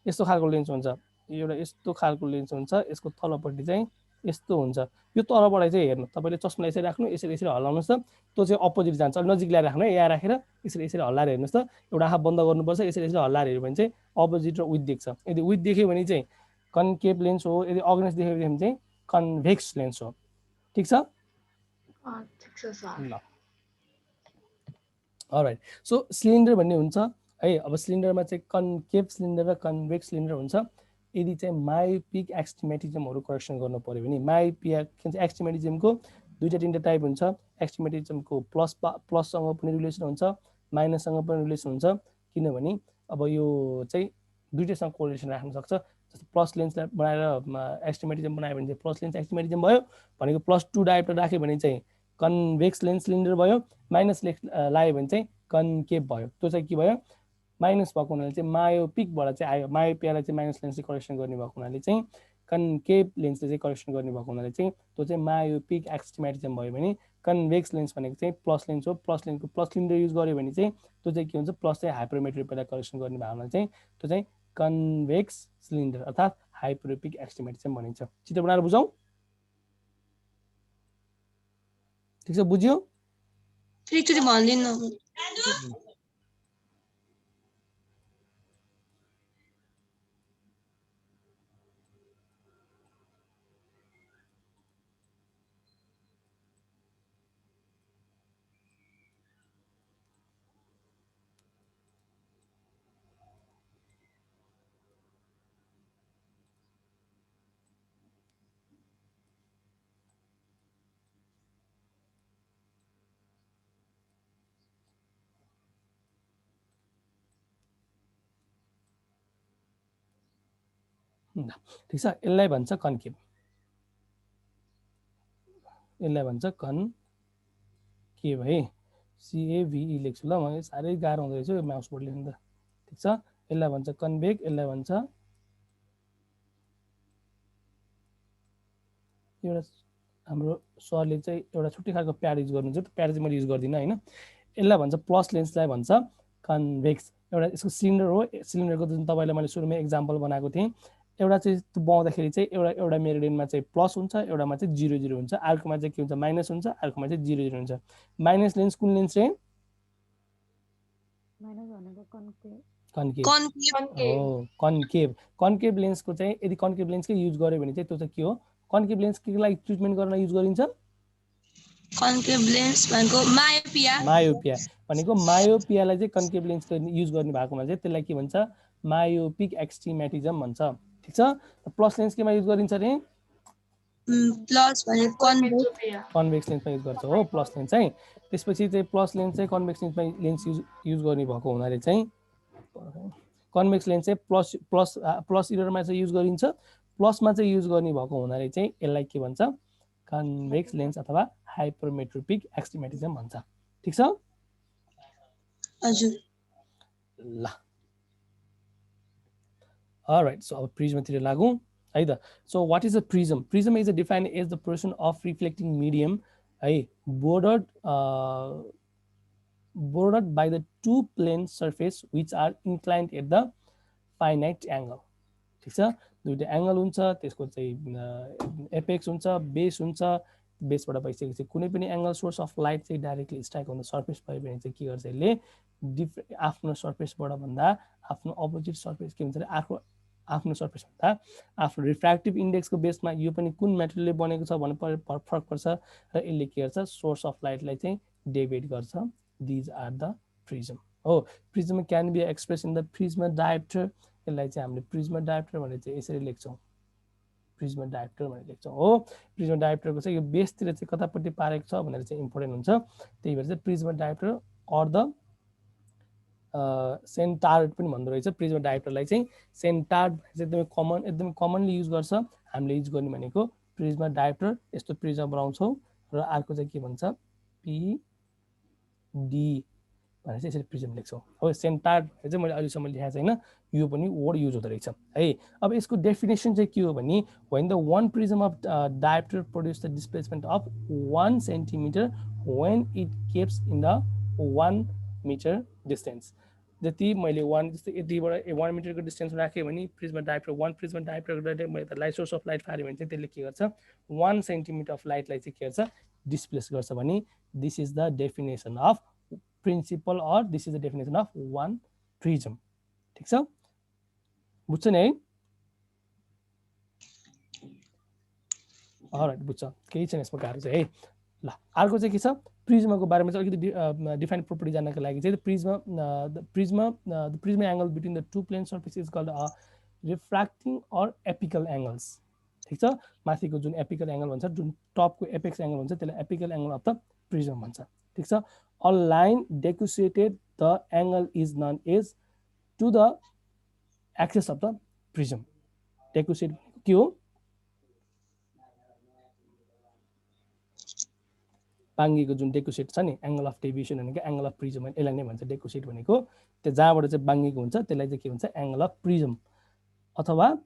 यस्तो खालको लेन्स हुन्छ एउटा यस्तो खालको लेन्स हुन्छ यसको तलपट्टि चाहिँ यस्तो हुन्छ यो तलबाट चाहिँ हेर्नु तपाईँले चस्मा यसरी राख्नु यसरी यसरी हल्लाउनुहोस् त त्यो चाहिँ अपोजिट जान्छ नजिक ल्याएर राख्नु है यहाँ राखेर यसरी यसरी हल्लाएर हेर्नुहोस् त एउटा आँखा बन्द गर्नुपर्छ यसरी यसरी हल्लाएर हेऱ्यो भने चाहिँ अपोजिट र विथ देख्छ यदि विथ देख्यो भने चाहिँ कन्केभ लेन्स हो यदि अगेन्स्ट देख्यो भने चाहिँ कन्भेक्स लेन्स हो ठिक छ ल अलराइट सो सिलिन्डर भन्ने हुन्छ है अब सिलिन्डरमा चाहिँ कन्केभ सिलिन्डर र कन्भेक्स सिलिन्डर हुन्छ यदि चाहिँ मायोपिक एक्सटिमेटिजमहरू करेक्सन गर्नु पर्यो भने मायोपिया के भन्छ एक्सटिमेटिजमको दुईटा तिनवटा टाइप हुन्छ एक्सटिमेटिजमको प्लससँग पनि रिलेसन हुन्छ माइनससँग पनि रिलेसन हुन्छ किनभने अब यो चाहिँ दुईटैसँग कोरिलेसन राख्न सक्छ जस्तो प्लस लेन्सलाई बनाएर एक्सटिमेटिजम बनायो भने चाहिँ प्लस लेन्स एक्सटिमेटिजम भयो भनेको +2 डायोप्टर राख्यो भने चाहिँ कन्भेक्स लेन्स सिलिन्डर भयो माइनस लायो भने चाहिँ कन्केभ भयो त्यो चाहिँ के भयो माइनस भएको हुनाले चाहिँ मायोपिकबाट चाहिँ आयो मायोपियालाई चाहिँ माइनस लेन्सले करेक्सन गर्ने भएको हुनाले चाहिँ कन्केभ लेन्सले चाहिँ करेक्सन गर्ने भएको हुनाले चाहिँ त्यो चाहिँ मायोपिक एक्सटिमेटिजम भयो भने कन्भेक्स लेन्स भनेको चाहिँ प्लस लेन्स हो प्लस लेन्सको प्लस सिलिन्डर युज गर्यो भने चाहिँ त्यो चाहिँ के हुन्छ प्लस चाहिँ हाइपरमेट्रोपियालाई करेक्सन गर्ने भएको हुनाले चाहिँ त्यो चाहिँ कन्भेक्स सिलिन्डर अर्थात् हाइपरोपिक एक्सटिमेटिजम भनिन्छ चित्र बनाएर बुझौँ ठिक छ बुझ्यो एकचोटि भनिदिनु ठिक छ यसलाई भन्छ कन्केभ यसलाई भन्छ कन्केभ है CAVE लेख्छु ल म साह्रै गाह्रो हुँदो रहेछ यो माउस बोर्ड लेख्नु त ठिक छ यसलाई भन्छ कन्भेक्स यसलाई भन्छ एउटा हाम्रो सरले चाहिँ एउटा छुट्टै खालको प्याड युज गर्नुहुन्छ त्यो प्याड चाहिँ मैले युज गर्दिनँ होइन यसलाई भन्छ प्लस लेन्सलाई भन्छ कन्भेक्स एउटा यसको सिलिन्डर हो सिलिन्डरको जुन तपाईँलाई मैले सुरुमै एक्जाम्पल बनाएको थिएँ एउटा चाहिँ त्यो बाउँदाखेरि चाहिँ एउटा मेरिडियनमा चाहिँ प्लस हुन्छ, एउटामा चाहिँ 0 0 हुन्छ, अर्कोमा चाहिँ के हुन्छ माइनस हुन्छ, अर्कोमा चाहिँ 0 0 हुन्छ। माइनस लेन्स कुन लेन्स चाहिँ कन्केभ हो, कन्केभ लेन्सको चाहिँ यदि कन्केभ लेन्सकै युज गर्यो भने चाहिँ त्यो चाहिँ के हो, कन्केभ लेन्स के लागि ट्रिटमेन्ट गर्न युज गरिन्छ, कन्केभ लेन्स भनेको मायोपिया भनेको मायोपियालाई चाहिँ कन्केभ लेन्सको युज गर्ने भएकोमा चाहिँ त्यसलाई के भन्छ मायोपिक एक्सटिमेटिजम भन्छ। ठिक छ। प्लस लेन्स केमा युज गरिन्छ अरे प्लस भनेको कन्भेक्स लेन्समा युज गर्छ हो प्लस लेन्स चाहिँ। त्यसपछि चाहिँ प्लस लेन्स चाहिँ कन्भेक्स लेन्समा लेन्स युज गर्ने भएको हुनाले चाहिँ कन्भेक्स लेन्स चाहिँ प्लस इररमा चाहिँ युज गरिन्छ, प्लसमा चाहिँ युज गर्ने भएको हुनाले चाहिँ यसलाई के भन्छ कन्भेक्स लेन्स अथवा हाइपरमेट्रोपिक एक्सटिमेटिजम भन्छ। ठिक छ। हजुर ल अलराइट, सो अब प्रिज्मतिर लागौँ है त। So what is a prism? Prism is a defined as the portion of reflecting medium है bordered by the two plane surface which are inclined at the finite angle। ठिक छ। दुईटा एंगल हुन्छ, त्यसको चाहिँ एपेक्स हुन्छ, बेस हुन्छ, बेसबाट भइसकेपछि कुनै पनि एंगल सोर्स अफ लाइट चाहिँ directly strike on the surface भयो भने चाहिँ के गर्छ यसले आफ्नो सर्फेसबाट भन्दा आफ्नो अपोजिट सर्फेस के हुन्छ आफ्नो सर्फेस भन्दा आफ्नो रिफ्र्याक्टिभ इन्डेक्सको बेसमा यो पनि कुन मेटेरियलले बनेको छ भन्ने फरक पर्छ र यसले के गर्छ सोर्स अफ लाइटलाई चाहिँ डेभिएट गर्छ। दिज आर द प्रिज्म हो। Prism can be express in the prism dioptre. यसलाई चाहिँ हामीले प्रिज्म डायोप्टर भनेर चाहिँ यसरी लेख्छौँ, प्रिज्म डायोप्टर भनेर लेख्छौँ हो। प्रिज्म डायोप्टरको चाहिँ यो बेसतिर चाहिँ कतापट्टि पारेको छ भनेर चाहिँ इम्पोर्टेन्ट हुन्छ, त्यही भएर चाहिँ प्रिज्म डायोप्टर अर द सेन्टार्ड पनि भन्दो रहेछ। प्रिज्म डायोप्टरलाई चाहिँ सेन्टार्ड चाहिँ एकदमै कमनली युज गर्छ। हामीले युज गर्ने भनेको प्रिज्म डायोप्टर यस्तो प्रिज्म बनाउँछौँ र अर्को चाहिँ के भन्छ पीडी भनेर चाहिँ यसरी प्रिज्म लेख्छौँ हो। सेन्टार्ड चाहिँ मैले अहिलेसम्म लेखाएको छैन, यो पनि वर्ड युज हुँदो रहेछ है। अब यसको डेफिनेसन चाहिँ के हो भने when the one prism of diopter produce the displacement of 1 centimeter when it keeps in the 1 meter distance। जति मैले जस्तै यतिबाट 1 मिटरको डिस्टेन्स राखेँ भने प्रिज्म डायोप्टर 1 प्रिज्म डायोप्टरबाट मैले लाइट सोर्स अफ लाइट फाल्यो भने चाहिँ त्यसले के गर्छ 1 सेन्टिमिटर अफ लाइटलाई चाहिँ के गर्छ डिस्प्लेस गर्छ भने this is the definition of principle or this is the definition of one prism. ठिक छ, बुझ्छ नि है? अलराइट, बुझ्छ, केही छैन यसमा गाह्रो चाहिँ है। ल अर्को चाहिँ के छ प्रिज्मको बारेमा चाहिँ अलिकति डिफाइन प्रोपर्टी जान्नको लागि चाहिँ the prism angle between the two plane surface is called refracting or apical angles. ठिक छ, माथिको जुन एपिकल एंगल भन्छ, जुन टपको एपेक्स एंगल भन्छ त्यसलाई apical angle of the prism भन्छ। ठिक छ, a line decusated the angle is known as to the axis of the prism। decussate के हो बाङ्गीको जुन डेकुसेट छ नि एंगल अफ डेभिएसन भनेको एंगल अफ प्रिज्म यसलाई नै भन्छ डेकुसेट भनेको। त्यो जहाँबाट चाहिँ बाङ्गीको हुन्छ त्यसलाई चाहिँ के भन्छ एंगल अफ प्रिज्म अथवा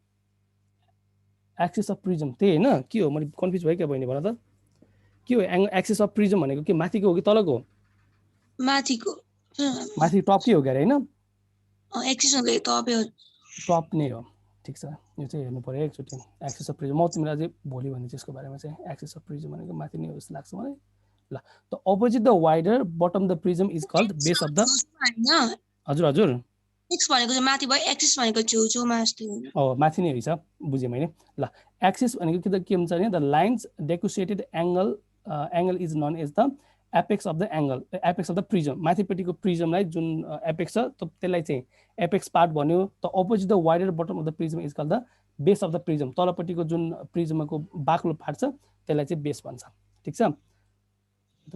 एक्सिस अफ प्रिज्म। त्यही हैन के हो मैले कन्फ्युज भयो क्या बहिनी भन त के हो एक्सिस अफ प्रिज्म भनेको के माथिको हो कि तलको? माथिको माथि टप के हो गरे हैन एक्सिस हो टप नै हो। ठिक छ, यो चाहिँ हेर्नु पर्यो एकचोटि एक्सिस अफ प्रिज्म। म तिमीलाई चाहिँ भोलि भन्ने चाहिँ यसको बारेमा चाहिँ एक्सिस अफ प्रिज्म भनेको माथि नै हो जस्तो लाग्छ मलाई। ल the opposite the wider bottom the prism is called base of the हजुर हजुर एक्स भनेको चाहिँ माथि भयो, एक्सिस भनेको छेउछेउमा जस्तो हो माथि नै रहेछ, बुझेँ मैले। ल एक्सिस भनेको के हुन्छ भने the lines decussated angle is known as the apex of the angle, apex of the prism. माथिपट्टिको प्रिज्मलाई जुन एपेक्स छ त्यसलाई चाहिँ एपेक्स पार्ट भन्यो। The opposite the wider bottom of the prism is called the base of the prism. तलपट्टिको जुन प्रिज्मको बाक्लो पार्ट छ त्यसलाई चाहिँ बेस भन्छ। ठिक छ,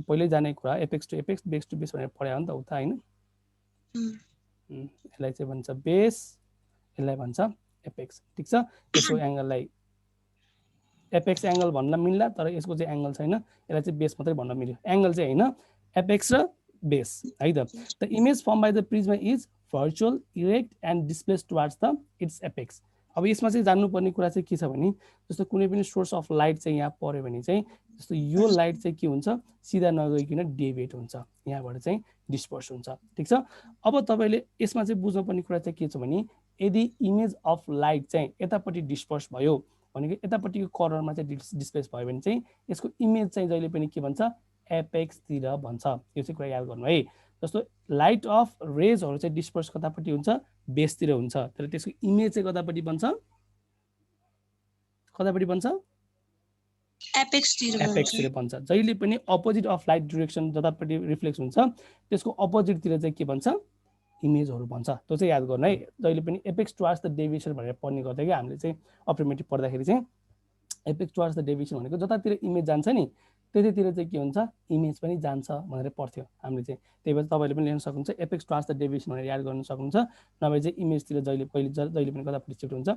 पहिल्यै जाने कुरा apex to apex base to base भनेर पढायो नि त उता हैन। यसलाई चाहिँ भन्छ बेस, यसलाई भन्छ एपेक्स। ठिक छ, यसको एंगललाई एपेक्स एंगल भन्न मिल्ला तर यसको चाहिँ एंगल छैन, यसलाई चाहिँ बेस मात्रै भन्न मिल्यो, एंगल चाहिँ हैन एपेक्स र बेस है त। The image form by the prism is virtual erect and displace towards the it's apex. अब यसमा चाहिँ जान्नुपर्ने कुरा चाहिँ के छ भने जस्तो कुनै पनि सोर्स अफ लाइट चाहिँ यहाँ पर्यो भने चाहिँ जस्तो यो लाइट चाहिँ के हुन्छ सिधा नगइकन डेभिएट हुन्छ, यहाँबाट चाहिँ डिस्पर्स हुन्छ। ठिक छ, अब तपाईले यसमा चाहिँ बुझ्नुपर्ने कुरा चाहिँ के छ भने यदि इमेज अफ लाइट चाहिँ यतापट्टि डिस्पर्स भयो भनेको यतापट्टिको कर्नरमा चाहिँ डिस्प्लेस भयो भने चाहिँ यसको इमेज चाहिँ जहिले पनि के भन्छ एपेक्सतिर भन्छ यो चाहिँ कुरा याद गर्नु है जस्तो लाइट अफ रेजहरू चाहिँ डिस्पर्स कतापट्टि हुन्छ बेसतिर हुन्छ तर त्यसको इमेज चाहिँ कतापट्टि बन्छ एपेक्सतिर भन्छ जहिले पनि अपोजिट अफ लाइट डिरेक्सन जतापट्टि रिफ्लेक्स हुन्छ त्यसको अपोजिटतिर चाहिँ के भन्छ इमेजहरू भन्छ त्यो चाहिँ याद गर्नु है जहिले पनि एपेक्स टुवार्ड्स द डेभिएसन भनेर पढ्ने गर्दा कि हामीले चाहिँ अप्टोमेट्री पढ्दाखेरि चाहिँ एपेक्स टुवार्ड्स द डेभिएसन भनेको जतातिर इमेज जान्छ नि त्यतैतिर चाहिँ के हुन्छ इमेज पनि जान्छ भनेर पढ्थ्यो हामीले चाहिँ त्यही भएर तपाईँले पनि लेख्न सक्नुहुन्छ एपेक्स टुवार्ड्स द डेभिएसन भनेर याद गर्न सक्नुहुन्छ नभए चाहिँ इमेजतिर जहिले पनि कतापट्टि सिफ्ट हुन्छ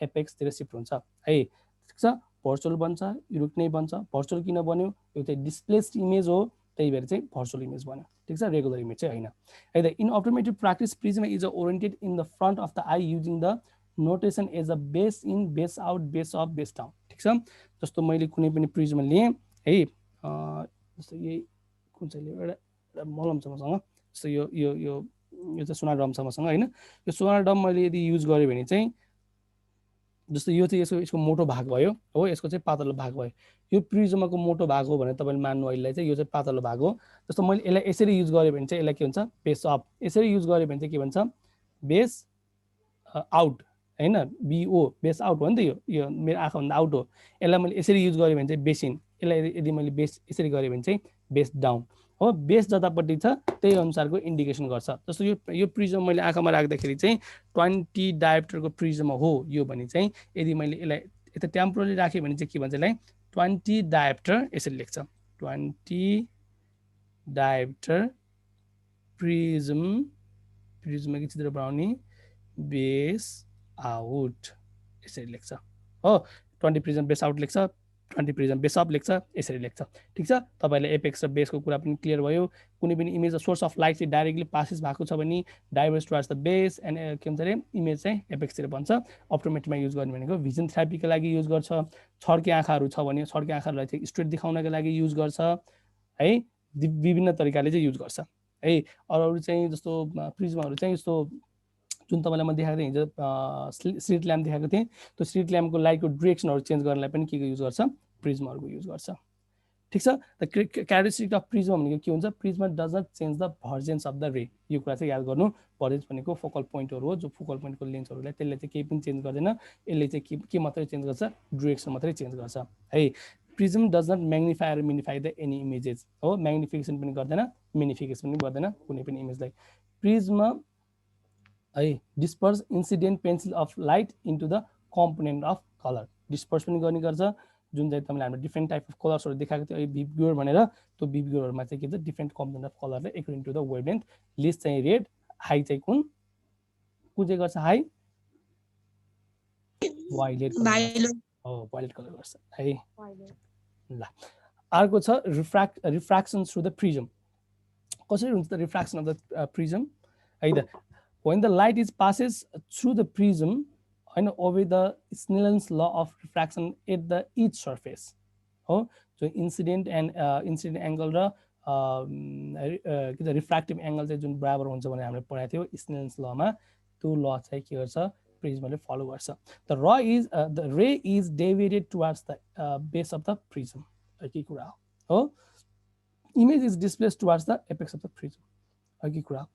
एपेक्सतिर सिफ्ट हुन्छ है ठिक छ भर्चुअल बन्छ युनिक नै बन्छ भर्चुअल किन बन्यो यो चाहिँ डिस्प्लेस्ड इमेज हो त्यही भएर चाहिँ भर्चुअल इमेज बन्यो ठिक छ रेगुलर इमेज चाहिँ होइन है त in automatic practice prism is oriented in the front of the eye using the notation as a base in base out base up base down ठिक छ जस्तो मैले कुनै पनि प्रिज्म लिएँ है जस्तो यही कुन चाहिँ एउटा मलम छ मसँग जस्तो यो यो यो यो चाहिँ सोनार डम छ मसँग होइन यो सोनार डम मैले यदि युज गरेँ भने चाहिँ जस्तो यो चाहिँ यसको मोटो भाग भयो हो यसको चाहिँ पातलो भाग भयो यो प्रिज्मको मोटो भाग हो भनेर तपाईँले मान्नु अहिलेलाई चाहिँ यो चाहिँ पातलो भाग हो जस्तो मैले यसलाई यसरी युज गरेँ भने चाहिँ यसलाई के हुन्छ बेस अप यसरी युज गरेँ भने चाहिँ के भन्छ बेस आउट होइन बिओ बेस आउट हो नि त यो मेरो आँखाभन्दा आउट हो यसलाई मैले यसरी युज गरेँ भने चाहिँ बेस इन यसलाई यदि मैले बेस यसरी गरेँ भने चाहिँ बेस डाउन हो बेस जतापट्टि छ त्यही अनुसारको इन्डिकेसन गर्छ जस्तो यो प्रिज्म मैले आँखामा राख्दाखेरि चाहिँ 20 डायोप्टरको प्रिज्म हो यो भने चाहिँ यदि मैले यसलाई यता टेम्पोरली राखेँ भने चाहिँ के भन्छ यसलाई 20 डायोप्टर यसरी लेख्छ 20 डायोप्टर प्रिज्मको चित्र बनाउने बेस आउट यसरी लेख्छ हो 20 प्रिज्म बेस आउट लेख्छ 20 प्रिज्म बेस अप लेख्छ यसरी लेख्छ ठिक छ तपाईँले एपेक्स र बेसको कुरा पनि क्लियर भयो कुनै पनि इमेज सोर्स अफ लाइट चाहिँ डाइरेक्टली पासेस भएको छ भने diverse towards the base and के भन्छ अरे इमेज चाहिँ एपेक्सतिर भन्छ अप्टोमेट्रीमा युज गर्ने भनेको भिजन थेरापीको लागि युज गर्छ छड्के आँखाहरू छ भने छड्के आँखाहरूलाई चाहिँ स्ट्रेट देखाउनको लागि युज गर्छ है विभिन्न तरिकाले चाहिँ युज गर्छ है अरू चाहिँ जस्तो प्रिज्महरू चाहिँ यस्तो जुन तपाईँलाई म देखाएको थिएँ हिजो स्ट्रिट ल्याम्प देखाएको थिएँ त्यो स्ट्रिट ल्याम्पको लाइटको डिरेक्सनहरू चेन्ज गर्नलाई पनि के युज गर्छ प्रिज्महरूको युज गर्छ ठिक छ द क्यारेक्टरिस्टिक अफ प्रिज्म भनेको के हुन्छ prism does not change the vergence of the ray यो कुरा चाहिँ याद गर्नु भर्जेन्स भनेको फोकल पोइन्टहरू हो जो फोकल पोइन्टको लेन्सहरूलाई त्यसले चाहिँ केही पनि चेन्ज गर्दैन यसले चाहिँ के मात्रै चेन्ज गर्छ डिरेक्सन मात्रै चेन्ज गर्छ है प्रिज्म डज नट म्याग्निफाई र मिनिफाई द एनी इमेजेस हो म्याग्निफिकेसन पनि गर्दैन मिनिफिकेसन पनि गर्दैन कुनै पनि इमेजलाई प्रिज्म है disperse incident pencil of light into the component of colour disperse पनि गर्ने गर्छ जुन चाहिँ तपाईँले हाम्रो डिफ्रेन्ट टाइप अफ कलर्सहरू देखाएको थियो बिब्युर भनेर त्यो बिब्युरहरूमा चाहिँ के छ डिफ्रेन्ट कम्पोनेन्ट अफ कलरले according to the wavelength least चाहिँ रेड हाई चाहिँ कुन चाहिँ गर्छ हाई वाइलेट हो वाइलेट कलर गर्छ है ल अर्को छ रिफ्र्याक्सन थ्रु द प्रिज्म कसरी हुन्छ त रिफ्र्याक्सन अफ द प्रिज्म है त when the light is passes through the prism and over the Snellen's law of refraction at the each surface हो जो इन्सिडेन्ट एङ्गल र के भन्छ रिफ्र्याक्टिभ एङ्गल चाहिँ जुन बराबर हुन्छ भनेर हामीले पढाएको थियो स्नेल्स लमा त्यो ल चाहिँ के गर्छ प्रिज्मले फलो गर्छ द रे is डेभिएटेड towards the base of the prism के कुरा हो image is displaced towards the apex of the prism के कुरा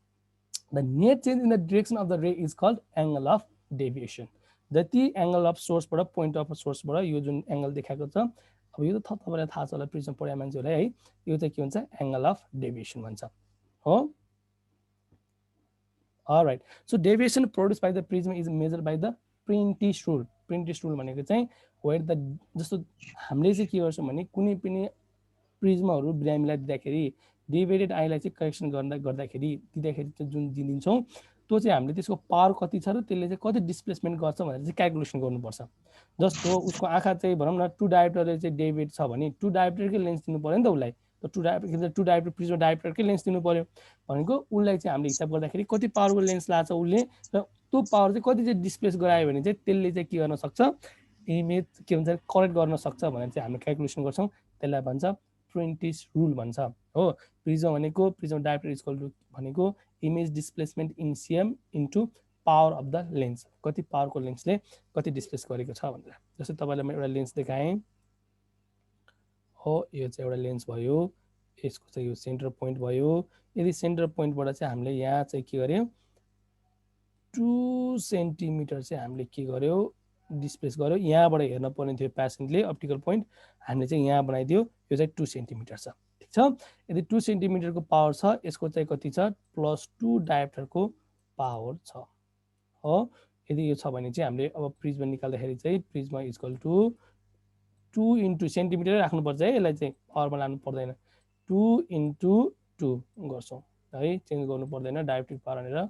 The net change in the direction of the ray is called angle of deviation. जति angle of सोर्सबाट point of सोर्सबाट यो जुन angle देखाएको छ अब यो त तपाईँलाई थाहा छ होला प्रिज्म पढाए मान्छेहरूलाई है यो चाहिँ के हुन्छ एङ्गल अफ डेभिएसन भन्छ हो alright so deviation produce by the prism is measure by the Prentice rule भनेको चाहिँ वेयर द जस्तो हामीले चाहिँ के गर्छौँ भने कुनै पनि प्रिज्महरू बिरामीलाई दिँदाखेरि डेभिएटेड आईलाई चाहिँ करेक्सन गर्दाखेरि चाहिँ जुन दिन्छौँ त्यो चाहिँ हामीले त्यसको पावर कति छ र त्यसले चाहिँ कति डिस्प्लेसमेन्ट गर्छ भनेर चाहिँ क्यालकुलेसन गर्नुपर्छ जस्तो उसको आँखा चाहिँ भनौँ न 2 डायोप्टरले चाहिँ डेभिएट छ भने 2 डायोप्टरकै लेन्स दिनु पऱ्यो नि त उसलाई त 2 डायोप्टर प्रिज्म डायोप्टरकै लेन्स दिनु पऱ्यो भनेको उसलाई चाहिँ हामीले हिसाब गर्दाखेरि कति पावरको लेन्स लाग्छ उसले र त्यो पावर चाहिँ कति चाहिँ डिस्प्लेस गरायो भने चाहिँ त्यसले चाहिँ के गर्न सक्छ इमेज के भन्छ करेक्ट गर्न सक्छ भनेर चाहिँ हामीले क्यालकुलेसन गर्छौँ त्यसलाई भन्छ प्रिन्टिस रुल भन्छ हो प्रिज्म भनेको प्रिज्म डायोप्टर इक्वल टु भनेको image displacement in CM into power of the lens, कति पावरको लेन्सले कति डिस्प्लेस गरेको छ भनेर। जस्तै तपाईँलाई म एउटा लेन्स देखाएँ हो, यो चाहिँ एउटा लेन्स भयो, यसको चाहिँ यो सेन्टर पोइन्ट भयो। यदि सेन्टर पोइन्टबाट चाहिँ हामीले यहाँ चाहिँ के गर्यो 2 सेन्टिमिटर चाहिँ हामीले के गर्यो डिस्प्लेस गर्यो। यहाँबाट हेर्न पर्ने थियो पेसेन्टले अप्टिकल पोइन्ट, हामीले चाहिँ यहाँ बनाइदियो, यो चाहिँ 2 सेन्टिमिटर छ। ठिक छ, यदि 2 सेन्टिमिटरको पावर छ, यसको चाहिँ कति छ +2 डायोप्टरको पावर छ हो। यदि यो छ भने चाहिँ हामीले अब प्रिज्म निकाल्दाखेरि चाहिँ prism equal to 2 into centimetre राख्नुपर्छ है, यसलाई चाहिँ पावरमा लानु पर्दैन, 2 इन्टु 2 गर्छौँ है, चेन्ज गर्नु पर्दैन डायोप्ट्रिक पावर भनेर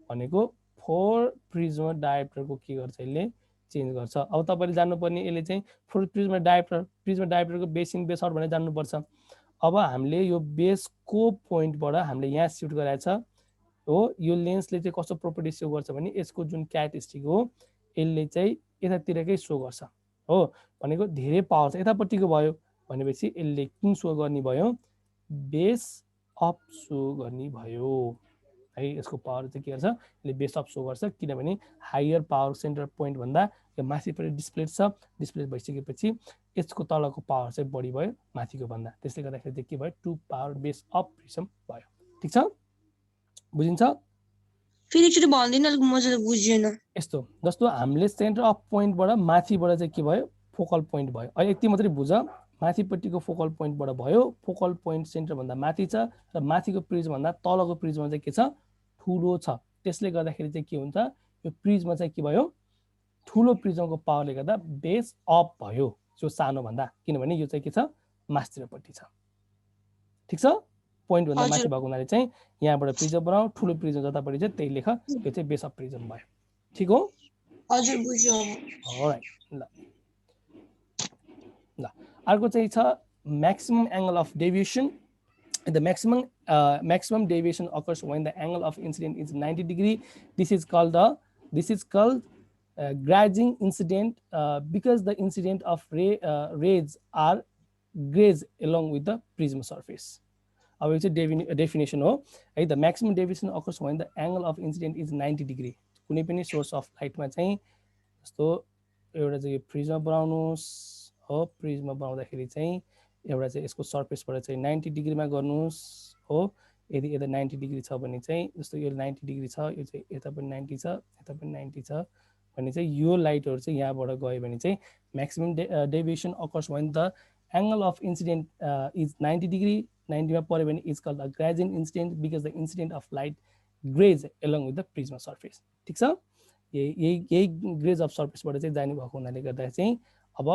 भनेको 4 प्रिज्म डायोप्टरको के गर्छ यसले चेन्ज गर्छ। अब तपाईँले जान्नुपर्ने यसले चाहिँ 4 प्रिज्म डायोप्टरको बेस इन बेस आउट भनेर जान्नुपर्छ। अब हामीले यो बेसको पोइन्टबाट हामीले यहाँ सिफ्ट गराएको छ हो। यो लेन्सले चाहिँ कस्तो प्रोपर्टी सो गर्छ भने यसको जुन क्यारेक्टरिस्टिक हो यसले चाहिँ यतातिरकै सो गर्छ हो, भनेको धेरै पावर छ यतापट्टिको भयो भनेपछि यसले कुन सो गर्ने भयो बेस अफ सो गर्ने भयो है। यसको पावर चाहिँ के गर्छ यसले बेस अफ सो गर्छ, किनभने हायर पावर सेन्टर पोइन्ट भन्दा यो माथिपट्टि डिस्प्लेस छ, डिस्प्लेस भइसकेपछि यसको तलको पावर चाहिँ बढी भयो माथिको भन्दा, त्यसले गर्दाखेरि चाहिँ के भयो 2 पावर बेस अफ प्रिज्म भयो। ठिक छ, बुझिन्छ? फेरि एकचोटि भन्दिनँ, अलिक मजाले बुझिएन। यस्तो जस्तो हामीले सेन्टर अफ पोइन्टबाट माथिबाट चाहिँ के भयो फोकल पोइन्ट भयो। अहिले यति मात्रै बुझ, माथिपट्टिको फोकल पोइन्टबाट भयो, फोकल पोइन्ट सेन्टरभन्दा माथि छ र माथिको प्रिज्मभन्दा तलको प्रिज्म चाहिँ के छ ठुलो छ, त्यसले गर्दाखेरि चाहिँ के हुन्छ यो प्रिज्म चाहिँ के भयो ठुलो प्रिज्मको पावरले गर्दा बेस अप भयो जो सानो भन्दा, किनभने यो चाहिँ के छ मास्तिरपट्टि छ। ठिक छ, पोइन्ट भन्दा माथि भएको हुनाले चाहिँ यहाँबाट प्रिज्म बनाऊ, ठुलो प्रिज्म जतापट्टि चाहिँ त्यही लेख, यो चाहिँ बेस अफ प्रिज्म भयो। ठिक हो? हजुर बुझ्यो। अलराइट, ल ल अर्को चाहिँ छ maximum angle of deviation. The maximum deviation occurs when the angle of incident is 90 degree. This is called grazing incident because the incident of rays are graze along with the prism surface. अब यो चाहिँ definition हो है। The maximum deviation occurs when the angle of incident is 90 degree. कुनै पनि source of लाइटमा चाहिँ जस्तो एउटा चाहिँ प्रिज्म बनाउनुहोस् हो, प्रिज्म बनाउँदाखेरि चाहिँ एउटा चाहिँ यसको सर्फेसबाट चाहिँ 90 डिग्रीमा गर्नुहोस् हो। यदि यता 90 डिग्री छ भने चाहिँ जस्तो यो 90 डिग्री छ, यो चाहिँ यता पनि 90 छ, यता पनि 90 छ भने चाहिँ यो लाइटहरू चाहिँ यहाँबाट गयो भने चाहिँ maximum deviation occurs when the angle of incident is 90 degree. 90 मा पर्यो भने is called grazing incident because the incident of light graze along with the prism surface. ठिक छ, यही ग्रेज अफ सर्फेसबाट चाहिँ जाने भएको हुनाले गर्दा चाहिँ अब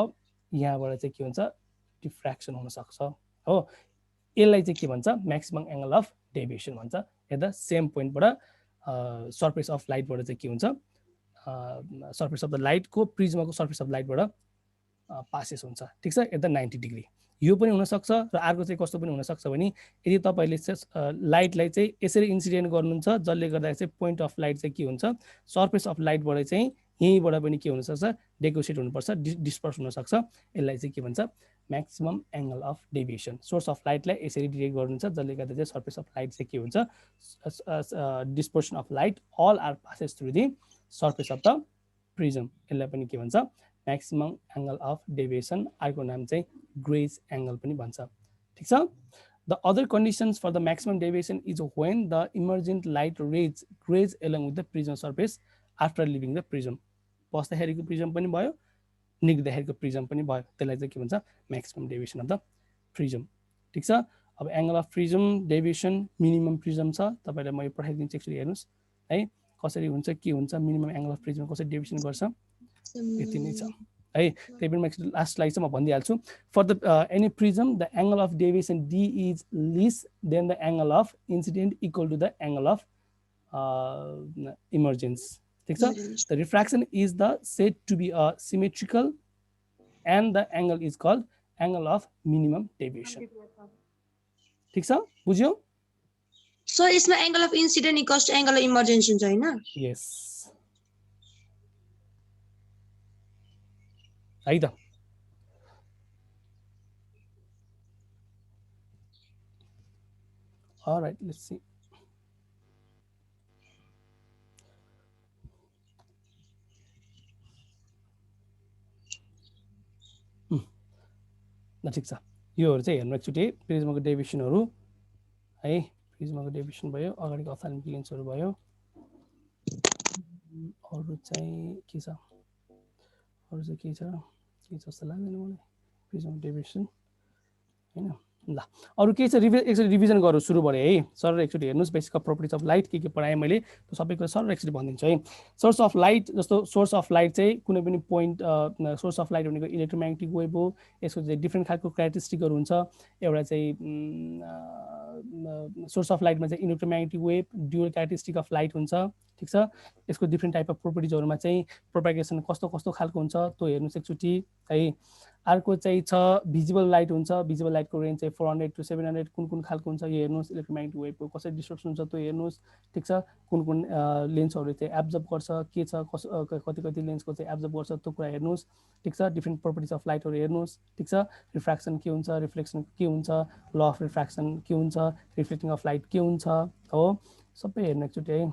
यहाँबाट चाहिँ के हुन्छ डिफ्र्याक्सन हुनसक्छ हो। यसलाई चाहिँ के भन्छ म्याक्सिमम एङ्गल अफ डेभिएसन भन्छ। हेर्दा सेम पोइन्टबाट सर्फेस अफ लाइटबाट चाहिँ के हुन्छ सर्फेस अफ द लाइटको प्रिज्मको सर्फेस अफ लाइटबाट पासेस हुन्छ। ठिक छ, यता 90 डिग्री यो पनि हुनसक्छ र अर्को चाहिँ कस्तो पनि हुनसक्छ भने यदि तपाईँले लाइटलाई चाहिँ यसरी इन्सिडेन्ट गर्नुहुन्छ जसले गर्दा चाहिँ पोइन्ट अफ लाइट चाहिँ के हुन्छ सर्फेस अफ लाइटबाट चाहिँ यहीँबाट पनि के हुनसक्छ डेकोसेट हुनुपर्छ, डिस्पर्स हुनसक्छ। यसलाई चाहिँ के भन्छ maximum angle of deviation. Source of लाइटलाई यसरी डिरेक्ट गर्नुहुन्छ जसले गर्दा चाहिँ सर्फेस अफ लाइट चाहिँ के हुन्छ dispersion of light all are passes through the surface of the prism. यसलाई पनि के भन्छ म्याक्सिमम एङ्गल अफ डेभिएसन, अर्को नाम चाहिँ ग्रेज एङ्गल पनि भन्छ। ठिक छ, the other conditions for the maximum deviation is when the emergent light rays graze along with the prism surface after leaving the prism. बस्दाखेरिको प्रिज्म पनि भयो, निक्दाखेरिको प्रिज्म पनि भयो, त्यसलाई चाहिँ के भन्छ maximum deviation of the prism. ठिक छ, अब angle of prism deviation minimum prism छ, तपाईँलाई म यो पठाइदिन्छु एकचोटि हेर्नुहोस् है कसरी हुन्छ के हुन्छ मिनिमम एङ्गल अफ प्रिज्म कसरी डेभिएसन गर्छ। यति नै छ है, त्यही पनि लास्ट स्लाइड चाहिँ म भनिदिइहाल्छु। For the any prism the angle of deviation D is less than the angle of incident equal to the angle of emergence. ठिक छ, the refraction is the said to be a symmetrical and the angle is called angle of minimum deviation. ठिक छ, बुझ्यो? So यसमा angle of incident equals to angle of emergency हुन्छ हैन? यस है त। All right, let's see. ल ठिक छ योहरू चाहिँ हेर्नु एकचोटि प्रिज्माको डेभिएसनहरू है प्रिज्माको डेभिएसन भयो अगाडिको अप्थाल्मिक लेन्सहरू भयो अरू चाहिँ के छ जस्तो लाग्दैन मलाई प्रिज्माको डेभिएसन हैन ल अरू के छ एकचोटि रिभिजन गरौँ सुरुबाट है सर एकचोटि हेर्नुहोस् basic of properties of light के पढाएँ मैले त्यो सबै कुरा सर एकचोटि भनिदिन्छु है सोर्स अफ लाइट जस्तो सोर्स अफ लाइट चाहिँ कुनै पनि पोइन्ट सोर्स अफ लाइट भनेको इलेक्ट्रोम्याग्नेटिक वेभ हो यसको चाहिँ डिफ्रेन्ट खालको क्यारेक्टरिस्टिकहरू हुन्छ एउटा चाहिँ सोर्स अफ लाइटमा चाहिँ electromagnetic wave dual characteristic of light हुन्छ ठिक छ यसको डिफ्रेन्ट टाइप अफ प्रोपर्टिजहरूमा चाहिँ प्रोपागेसन कस्तो कस्तो खालको हुन्छ त्यो हेर्नुहोस् एकचोटि है अर्को चाहिँ छ भिजिबल लाइट हुन्छ भिजिबल लाइटको रेन्ज चाहिँ 400 to 700 कुन खालको हुन्छ यो हेर्नुहोस् इलेक्ट्रोम्याग्नेटिक वेभको कसरी डिस्ट्रक्सन हुन्छ त्यो हेर्नुहोस् ठिक छ कुन लेन्सहरूले चाहिँ एब्जर्ब गर्छ के छ कति लेन्सको चाहिँ एब्जर्ब गर्छ त्यो कुरा हेर्नुहोस् ठिक छ डिफ्रेन्ट प्रोपर्टिज अफ लाइटहरू हेर्नुहोस् ठिक छ रिफ्र्याक्सन के हुन्छ रिफ्लेक्सन के हुन्छ ल अफ रिफ्र्याक्सन के हुन्छ रिफ्लेक्टिङ अफ लाइट के हुन्छ हो सबै हेर्नु एकचोटि है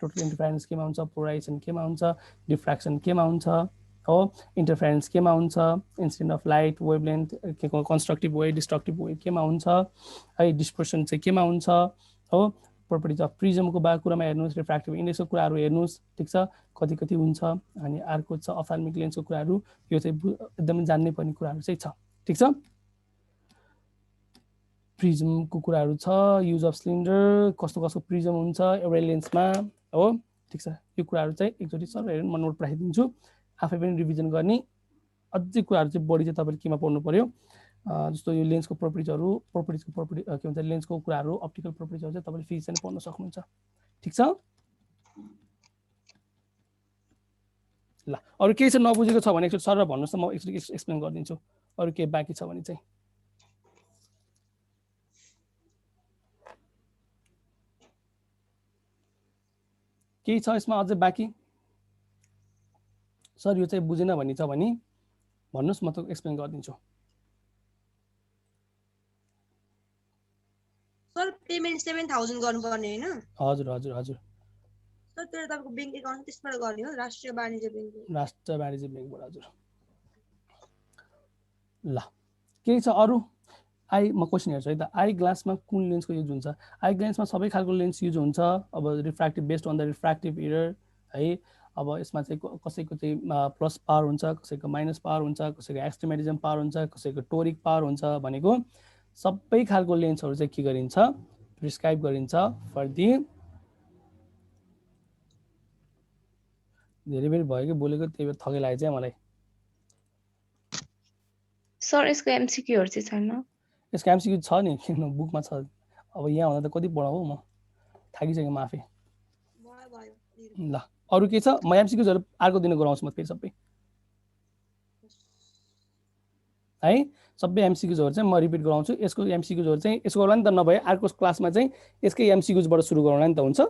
टोटल इन्टरफेरेन्स केमा हुन्छ पोलराइजेसन केमा हुन्छ डिफ्र्याक्सन केमा हुन्छ हो इन्टरफेरेन्स केमा हुन्छ इन्सिडेन्ट अफ लाइट वेभलेन्थ के कन्स्ट्रक्टिभ वेभ डिस्ट्रक्टिभ वेभ केमा हुन्छ है डिस्पर्सन चाहिँ केमा हुन्छ हो प्रोपर्टिज अफ प्रिजमको कुरामा हेर्नुहोस् रिफ्र्याक्टिभ इन्डेक्सको कुराहरू हेर्नुहोस् ठिक छ कति हुन्छ अनि अर्को छ अप्थाल्मिक लेन्सको कुराहरू यो चाहिँ एकदमै जान्नै पर्ने कुराहरू चाहिँ छ ठिक छ प्रिजमको कुराहरू छ युज अफ सिलिन्डर कस्तो प्रिजम हुन्छ एउटै लेन्समा हो ठिक छ यो कुराहरू चाहिँ एकचोटि सर हेरेर म नोट पठाइदिन्छु आफै पनि रिभिजन गर्ने अझै कुराहरू चाहिँ बढी चाहिँ तपाईँले केमा पढ्नु पर्यो जस्तो यो लेन्सको प्रोपर्टिजको प्रोपर्टी के भन्छ लेन्सको कुराहरू अप्टिकल प्रोपर्टिजहरू चाहिँ तपाईँले फिजिक्स नै पढ्न सक्नुहुन्छ ठिक छ ल अरू केही छ नबुझेको छ भने एकचोटि सर भन्नुहोस् त म एकचोटि एक्सप्लेन गरिदिन्छु अरू केही बाँकी छ भने चाहिँ केही छ यसमा अझै बाँकी सर यो चाहिँ बुझेन भन्ने छ भने भन्नुहोस् म त एक्सप्लेन गरिदिन्छु सर पेमेन्ट 7000 गर्नुपर्ने हैन हजुर हजुर हजुर सर त्यो तपाईको बैंक एकाउन्ट त्यसबाट गर्ने हो राष्ट्रिय वाणिज्य ब्याङ्कबाट हजुर ल केही छ अरू म क्वेसन हेर्छु है त आई ग्लासमा कुन लेन्सको युज हुन्छ आई ग्लासमा सबै खालको लेन्स युज हुन्छ अब refractive based on the refractive error है अब यसमा चाहिँ कसैको चाहिँ प्लस पावर हुन्छ कसैको माइनस पावर हुन्छ कसैको एक्सट्रिमेटिजम पावर हुन्छ कसैको टोरिक पावर हुन्छ भनेको सबै खालको लेन्सहरू चाहिँ के गरिन्छ प्रिस्क्राइब गरिन्छ फर दि धेरै बेर भयो कि बोलेको त्यही भएर थकै लाग्यो चाहिँ मलाई सर यसको एमसीक्यूहरु चाहिँ छैन यसको एमसीक्यू छ नि किन बुकमा छ अब यहाँ हुँदा त कति पढाऊ म थाकिसकेँ म आफै ल अरू के छ म एमसीक्यूजहरु अर्को दिन गराउँछु म फेरि सबै है सबै एमसीक्यूजहरु चाहिँ म रिपिट गराउँछु यसको एमसीक्यूजहरु चाहिँ यसको होला नि त नभए अर्को क्लासमा चाहिँ यसकै एमसीक्यूजबाट सुरु गरौँला नि त हुन्छ